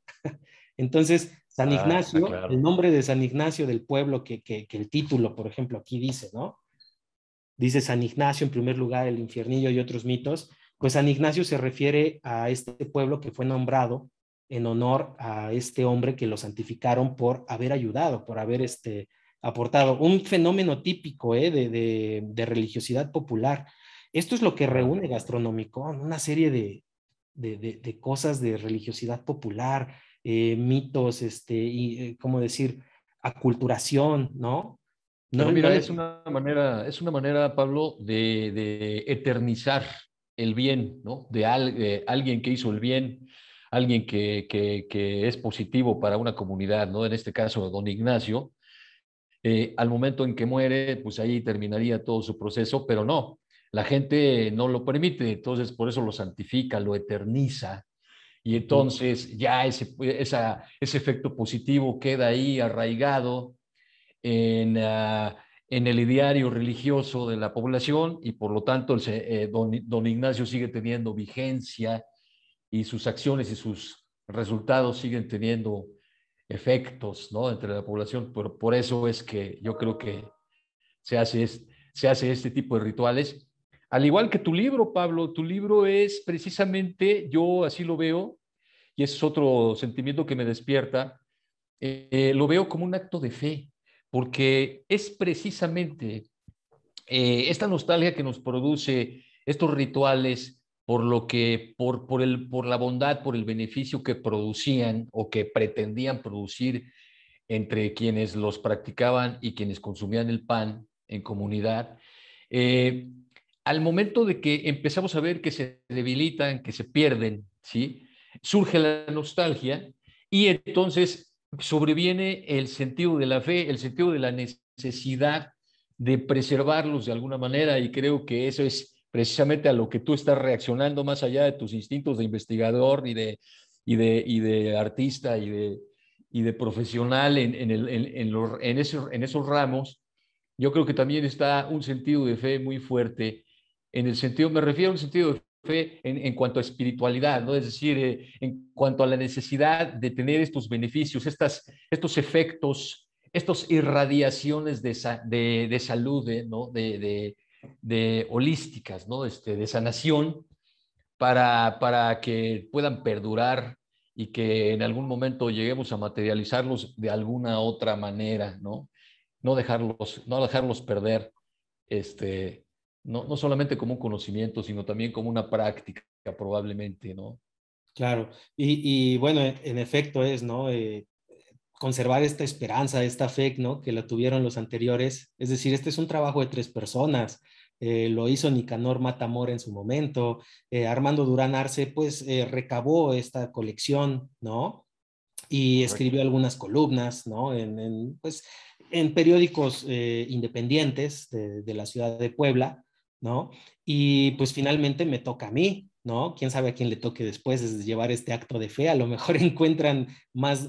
Entonces, San Ah, Ignacio, el claro. nombre de San Ignacio del pueblo, que el título, por ejemplo, aquí dice, ¿no? Dice San Ignacio en primer lugar, el infiernillo y otros mitos, pues San Ignacio se refiere a este pueblo que fue nombrado en honor a este hombre que lo santificaron por haber ayudado, por haber aportado. Un fenómeno típico de religiosidad popular. Esto es lo que Claro. reúne Gastronómico, una serie de cosas de religiosidad popular, mitos, ¿cómo decir? aculturación, ¿no? Pero No, no mira, le... es una manera, Pablo, de eternizar el bien, ¿no? De alguien que hizo el bien, alguien que es positivo para una comunidad, ¿no? En este caso, don Ignacio, al momento en que muere, pues ahí terminaría todo su proceso, pero no, la gente no lo permite, entonces por eso lo santifica, lo eterniza, y entonces ya ese efecto positivo queda ahí arraigado en el ideario religioso de la población y por lo tanto don Ignacio sigue teniendo vigencia y sus acciones y sus resultados siguen teniendo efectos, ¿no? Entre la población. Por eso es que yo creo que se hace, se hace este tipo de rituales. Al igual que tu libro, Pablo, tu libro es precisamente, yo así lo veo, y es otro sentimiento que me despierta, lo veo como un acto de fe, porque es precisamente esta nostalgia que nos produce estos rituales por lo que, por la bondad, por el beneficio que producían o que pretendían producir entre quienes los practicaban y quienes consumían el pan en comunidad. Eh, Al momento de que empezamos a ver que se debilitan, que se pierden, ¿sí? Surge la nostalgia y entonces sobreviene el sentido de la fe, el sentido de la necesidad de preservarlos de alguna manera y creo que eso es precisamente a lo que tú estás reaccionando más allá de tus instintos de investigador y de artista y de profesional en esos ramos. Yo creo que también está un sentido de fe muy fuerte, en el sentido, me refiero a un sentido de fe en cuanto a espiritualidad, ¿no? Es decir, en cuanto a la necesidad de tener estos beneficios, estos efectos, estas irradiaciones de salud, ¿no? De holísticas, ¿no? De sanación, para que puedan perdurar y que en algún momento lleguemos a materializarlos de alguna otra manera, ¿no? No dejarlos perder, este, no solamente como un conocimiento, sino también como una práctica, probablemente, ¿no? Claro, y bueno, en efecto es, ¿no? Conservar esta esperanza, esta fe, ¿no? Que la tuvieron los anteriores. Es decir, este es un trabajo de tres personas. Lo hizo Nicanor Matamor en su momento. Armando Durán Arce, pues, recabó esta colección, ¿no? Y Correcto. escribió algunas columnas, ¿no? Pues, en periódicos independientes de la ciudad de Puebla, ¿no? Y pues finalmente me toca a mí, ¿no? Quién sabe a quién le toque después de llevar este acto de fe. A lo mejor encuentran más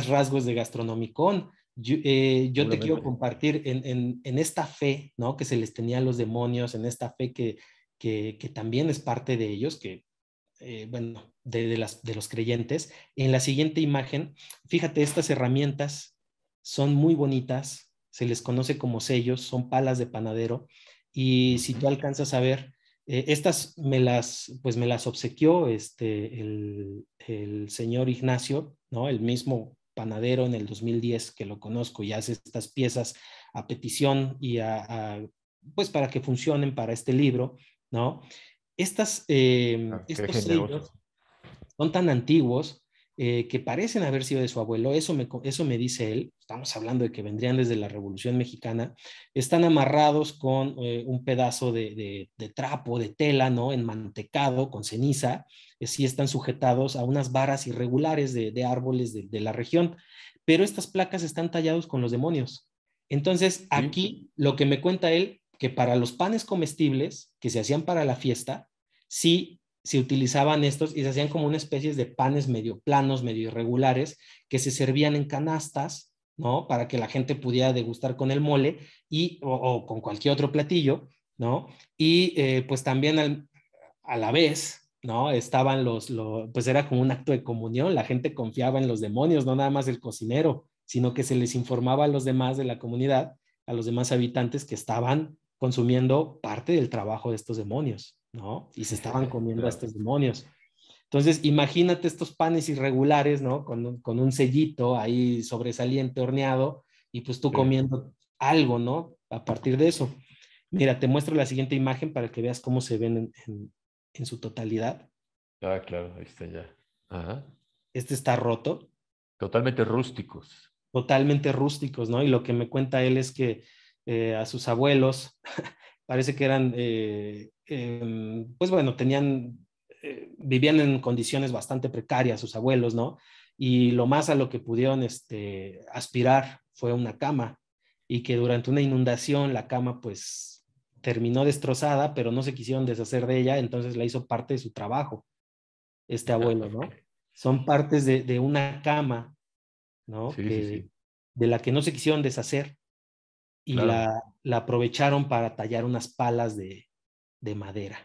rasgos de Gastronomicon. Yo te quiero Seguramente. compartir en esta fe, ¿no? Que se les tenía a los demonios, en esta fe que también es parte de ellos, que bueno, de los creyentes. En la siguiente imagen, fíjate, estas herramientas son muy bonitas, se les conoce como sellos, son palas de panadero, y si tú alcanzas a ver, estas pues me las obsequió el señor Ignacio, ¿no? El mismo panadero en el 2010 que lo conozco y hace estas piezas a petición y pues para que funcionen para este libro, ¿no? Ah, qué Estos sellos generoso. son tan antiguos que parecen haber sido de su abuelo, eso me dice él, estamos hablando de que vendrían desde la Revolución Mexicana, están amarrados con un pedazo de trapo, de tela, ¿no? Enmantecado, con ceniza, sí están sujetados a unas varas irregulares de árboles de la región, pero estas placas están tallados con los demonios. Entonces, Sí, aquí lo que me cuenta él, que para los panes comestibles que se hacían para la fiesta, sí se utilizaban estos y se hacían como una especie de panes medio planos, medio irregulares, que se servían en canastas, ¿no? Para que la gente pudiera degustar con el mole o con cualquier otro platillo, ¿no? Y pues también a la vez, ¿no? Estaban pues era como un acto de comunión, la gente confiaba en los demonios, no nada más el cocinero, sino que se les informaba a los demás de la comunidad, a los demás habitantes que estaban consumiendo parte del trabajo de estos demonios, ¿no? Y se estaban comiendo a claro. estos demonios. Entonces, imagínate estos panes irregulares, ¿no? Con un sellito ahí sobresaliente, horneado, y pues tú Sí. comiendo algo, ¿no? A partir de eso. Mira, te muestro la siguiente imagen para que veas cómo se ven en su totalidad. Ah, claro, ahí está ya. Ajá. Este está roto. Totalmente rústicos. totalmente rústicos, ¿no? Y lo que me cuenta él es que a sus abuelos parece que eran, pues bueno, vivían en condiciones bastante precarias sus abuelos, ¿no? Y lo más a lo que pudieron aspirar fue una cama, y que durante una inundación la cama pues terminó destrozada, pero no se quisieron deshacer de ella, entonces la hizo parte de su trabajo, este abuelo, ¿no? Son partes de una cama, ¿no? Sí, sí, sí, De la que no se quisieron deshacer, y claro. la aprovecharon para tallar unas palas de madera.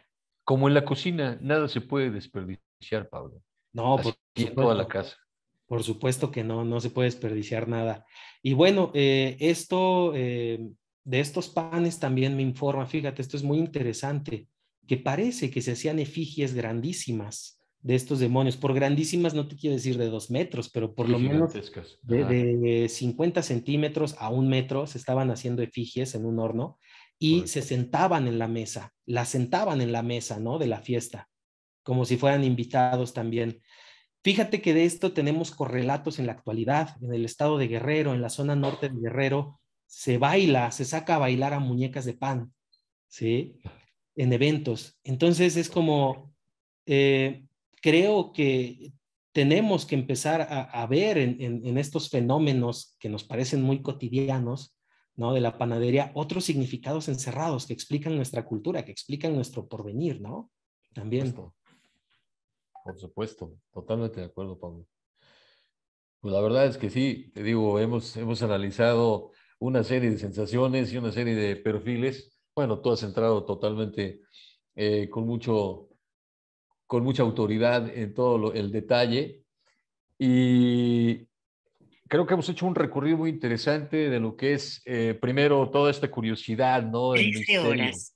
Como en la cocina, nada se puede desperdiciar, Pablo. No, Así en toda la casa. por supuesto que no, no se puede desperdiciar nada. Y bueno, de estos panes también me informa, fíjate, esto es muy interesante, que parece que se hacían efigies grandísimas de estos demonios. Por grandísimas no te quiero decir de 2 metros, pero por Sí, lo menos gigantescas. de, Ajá, de 50 centímetros a 1 metro se estaban haciendo efigies en un horno, y se correcto. sentaban en la mesa, las sentaban en la mesa, ¿no? De la fiesta, como si fueran invitados también. Fíjate que de esto tenemos correlatos en la actualidad. En el estado de Guerrero, en la zona norte de Guerrero, se saca a bailar a muñecas de pan, ¿sí? En eventos. Entonces es como, eh, creo que tenemos que empezar a ver en estos fenómenos que nos parecen muy cotidianos, ¿no? De la panadería, otros significados encerrados que explican nuestra cultura, que explican nuestro porvenir, ¿no? También. Por supuesto, totalmente de acuerdo, Pablo. Pues la verdad es que sí, te digo, hemos analizado una serie de sensaciones y una serie de perfiles. Bueno, tú has entrado totalmente eh, con mucho, con mucha autoridad en todo el detalle y creo que hemos hecho un recorrido muy interesante de lo que es, primero, toda esta curiosidad, ¿no? 13 horas.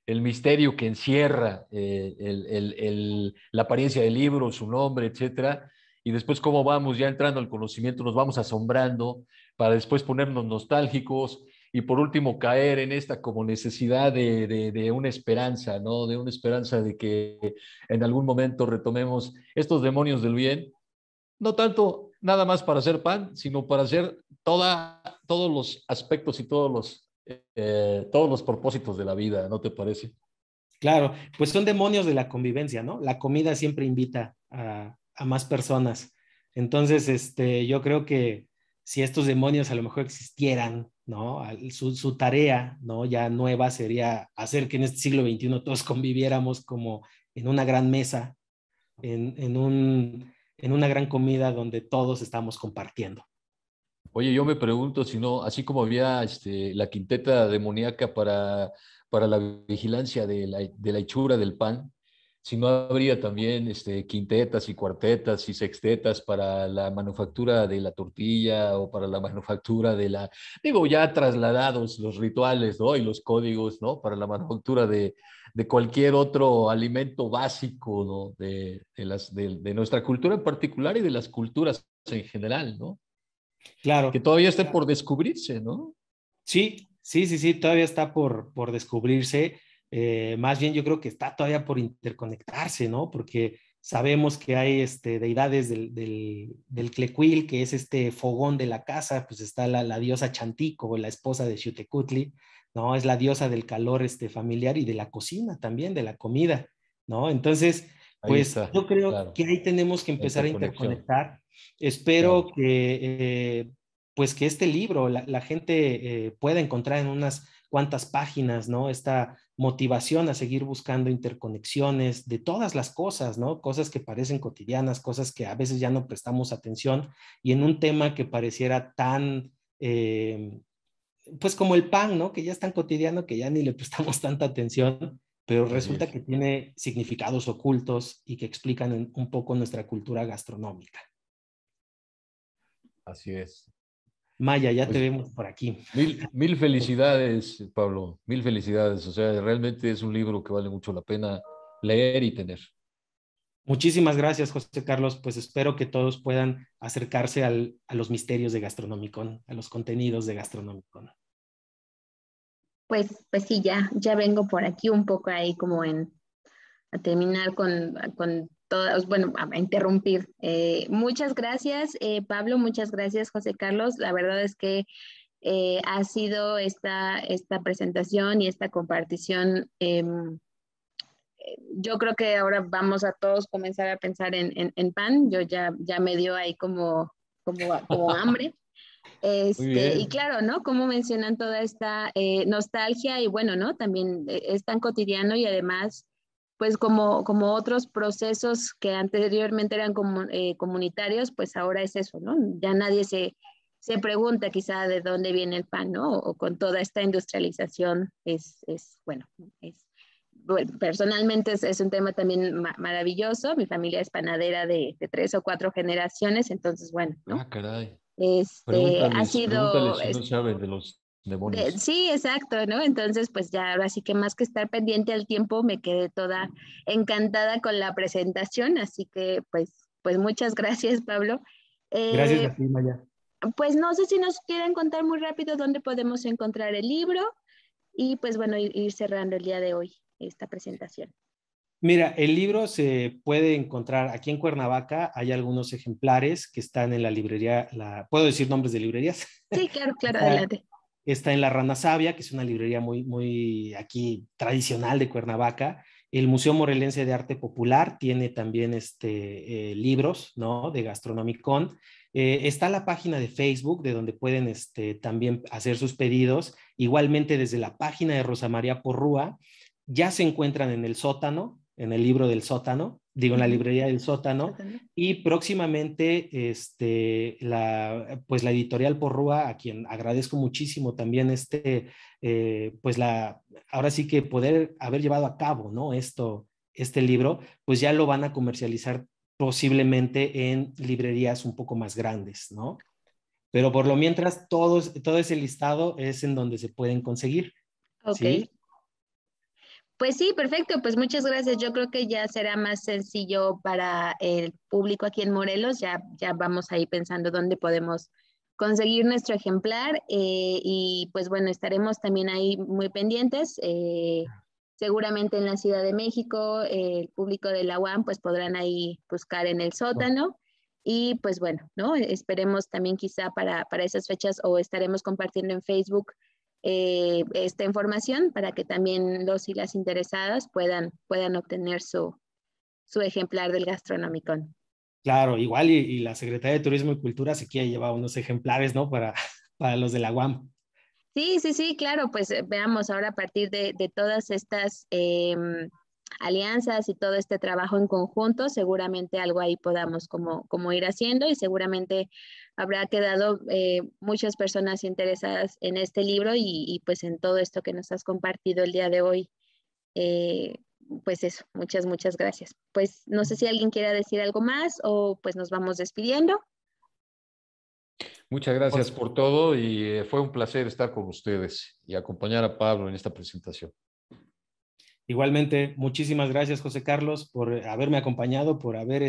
El misterio que encierra la apariencia del libro, su nombre, etcétera, y después cómo vamos ya entrando al conocimiento, nos vamos asombrando para después ponernos nostálgicos y por último caer en esta como necesidad de una esperanza, ¿no? De una esperanza de que en algún momento retomemos estos demonios del bien, no tanto nada más para hacer pan, sino para hacer todos los aspectos y todos los propósitos de la vida, ¿no te parece? Claro, pues son demonios de la convivencia, ¿no? La comida siempre invita a más personas. Entonces, yo creo que si estos demonios a lo mejor existieran, ¿no? Su tarea, ¿no? Ya nueva sería hacer que en este siglo XXI todos conviviéramos como en una gran mesa, en una gran comida donde todos estamos compartiendo. Oye, yo me pregunto si no, así como había la quinteta demoníaca para la vigilancia de la hechura del pan, si no habría también quintetas y cuartetas y sextetas para la manufactura de la tortilla o para la manufactura digo, ya trasladados los rituales, ¿no? Y los códigos, ¿no? Para la manufactura de cualquier otro alimento básico, ¿no? De nuestra cultura en particular y de las culturas en general, ¿no? Que Claro, todavía esté por descubrirse, ¿no? sí, sí, sí, sí, todavía está por descubrirse. Más bien yo creo que está todavía por interconectarse, ¿no? Porque sabemos que hay deidades del Tlecuil, que es este fogón de la casa, pues está la diosa Chantico, la esposa de Xiuhtecutli, ¿no? Es la diosa del calor familiar y de la cocina también, de la comida, ¿no? Entonces, Ahí pues está, yo creo claro, que ahí tenemos que la empezar a interconexión, interconectar. claro. Espero que pues que este libro la gente pueda encontrar en unas cuantas páginas, ¿no? Esta motivación a seguir buscando interconexiones de todas las cosas, ¿no? Cosas que parecen cotidianas, cosas que a veces ya no prestamos atención, y en un tema que pareciera tan, pues como el pan, ¿no? Que ya es tan cotidiano que ya ni le prestamos tanta atención, pero Así resulta es, que tiene significados ocultos y que explican un poco nuestra cultura gastronómica. así es. Maya, ya te Pues vemos por aquí. mil felicidades, Pablo, mil felicidades. O sea, realmente es un libro que vale mucho la pena leer y tener. Muchísimas gracias, José Carlos. Pues espero que todos puedan acercarse a los misterios de Gastronomicon, a los contenidos de Gastronomicon. Pues sí, ya vengo por aquí un poco ahí como a terminar con todas, bueno, a interrumpir. Muchas gracias, Pablo, muchas gracias, José Carlos. La verdad es que ha sido esta presentación y esta compartición. Yo creo que ahora vamos a todos comenzar a pensar en pan. Yo ya me dio ahí como hambre. Muy Y bien. claro, ¿no? Como mencionan toda esta nostalgia y bueno, ¿no? También es tan cotidiano y además, pues como otros procesos que anteriormente eran comunitarios, pues ahora es eso, ¿no? Ya nadie se pregunta quizá de dónde viene el pan, ¿no? O con toda esta industrialización bueno, bueno, personalmente es un tema también maravilloso. Mi familia es panadera de 3 o 4 generaciones, entonces, bueno, ¿no? Ah, caray. Ha Pregúntales sido, si no saben de los demonios. sí, exacto, ¿no? Entonces, pues ya ahora sí que más que estar pendiente al tiempo, me quedé toda encantada con la presentación, así que pues muchas gracias, Pablo. Gracias Eh, a ti, Maya. pues no sé si nos quieren contar muy rápido dónde podemos encontrar el libro y pues bueno, ir cerrando el día de hoy esta presentación. Mira, el libro se puede encontrar aquí en Cuernavaca. Hay algunos ejemplares que están en la librería, ¿puedo decir nombres de librerías? Sí, claro, claro, Está, adelante. está en la Rana Sabia, que es una librería muy, muy aquí tradicional de Cuernavaca. El Museo Morelense de Arte Popular tiene también libros, ¿no? De Gastronomicon. Está la página de Facebook, de donde pueden también hacer sus pedidos. Igualmente desde la página de Rosa María Porrúa, ya se encuentran en el sótano, en el libro del sótano, digo, en la Ujú. librería del sótano, y próximamente pues la editorial Porrúa, a quien agradezco muchísimo también pues ahora sí que poder haber llevado a cabo, ¿no? Este libro, pues ya lo van a comercializar posiblemente en librerías un poco más grandes, ¿no? Pero por lo mientras, todo ese listado es en donde se pueden conseguir, Ok. ¿sí? Pues sí, perfecto. Pues muchas gracias. Yo creo que ya será más sencillo para el público aquí en Morelos. Ya vamos ahí pensando dónde podemos conseguir nuestro ejemplar y pues bueno, estaremos también ahí muy pendientes. Seguramente en la Ciudad de México, el público de la UAM pues podrán ahí buscar en el sótano. Y pues bueno, ¿no? Esperemos también quizá para esas fechas o estaremos compartiendo en Facebook esta información para que también los y las interesadas puedan obtener su ejemplar del Gastronomicon. Claro, igual y la Secretaría de Turismo y Cultura se quiere llevar unos ejemplares, ¿no? Para los de la UAM. Sí, sí, sí, claro, pues veamos ahora a partir de todas estas alianzas y todo este trabajo en conjunto, seguramente algo ahí podamos como ir haciendo y seguramente habrá quedado muchas personas interesadas en este libro y pues en todo esto que nos has compartido el día de hoy. Eh, pues eso, muchas gracias. Pues no sé si alguien quiera decir algo más o pues nos vamos despidiendo. Muchas gracias por todo y fue un placer estar con ustedes y acompañar a Pablo en esta presentación. Igualmente, muchísimas gracias, José Carlos, por haberme acompañado, por haber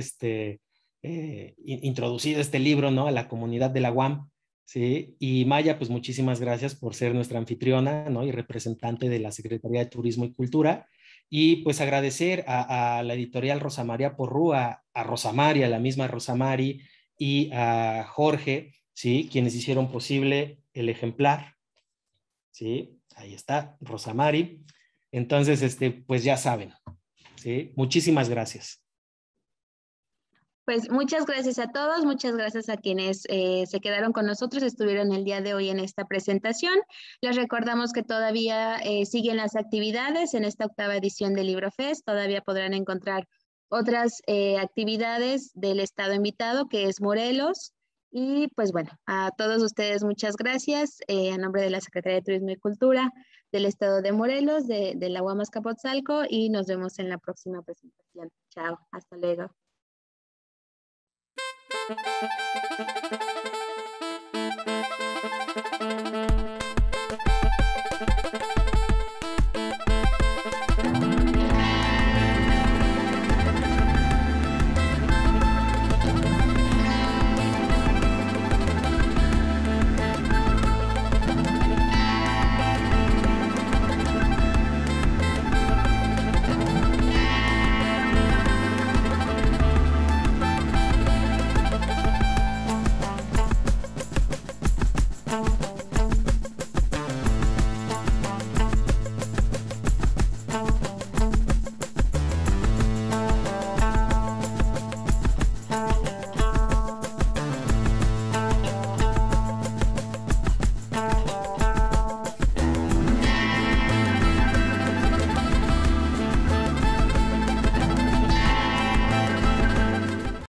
introducido este libro, ¿no? A la comunidad de la UAM, ¿sí? Y Maya, pues muchísimas gracias por ser nuestra anfitriona, ¿no? Y representante de la Secretaría de Turismo y Cultura. Y pues agradecer a la editorial Rosa María Porrúa, a Rosa María, la misma Rosa Mari, y a Jorge, ¿sí? Quienes hicieron posible el ejemplar, ¿sí? Ahí está, Rosa Mari. Entonces, pues ya saben, ¿sí? Muchísimas gracias. Pues muchas gracias a todos, muchas gracias a quienes se quedaron con nosotros, estuvieron el día de hoy en esta presentación. Les recordamos que todavía siguen las actividades en esta 8ª edición del Libro Fest, todavía podrán encontrar otras actividades del estado invitado, que es Morelos. Y pues bueno, a todos ustedes muchas gracias a nombre de la Secretaría de Turismo y Cultura del estado de Morelos, de la UAM Azcapotzalco y nos vemos en la próxima presentación. Chao, hasta luego.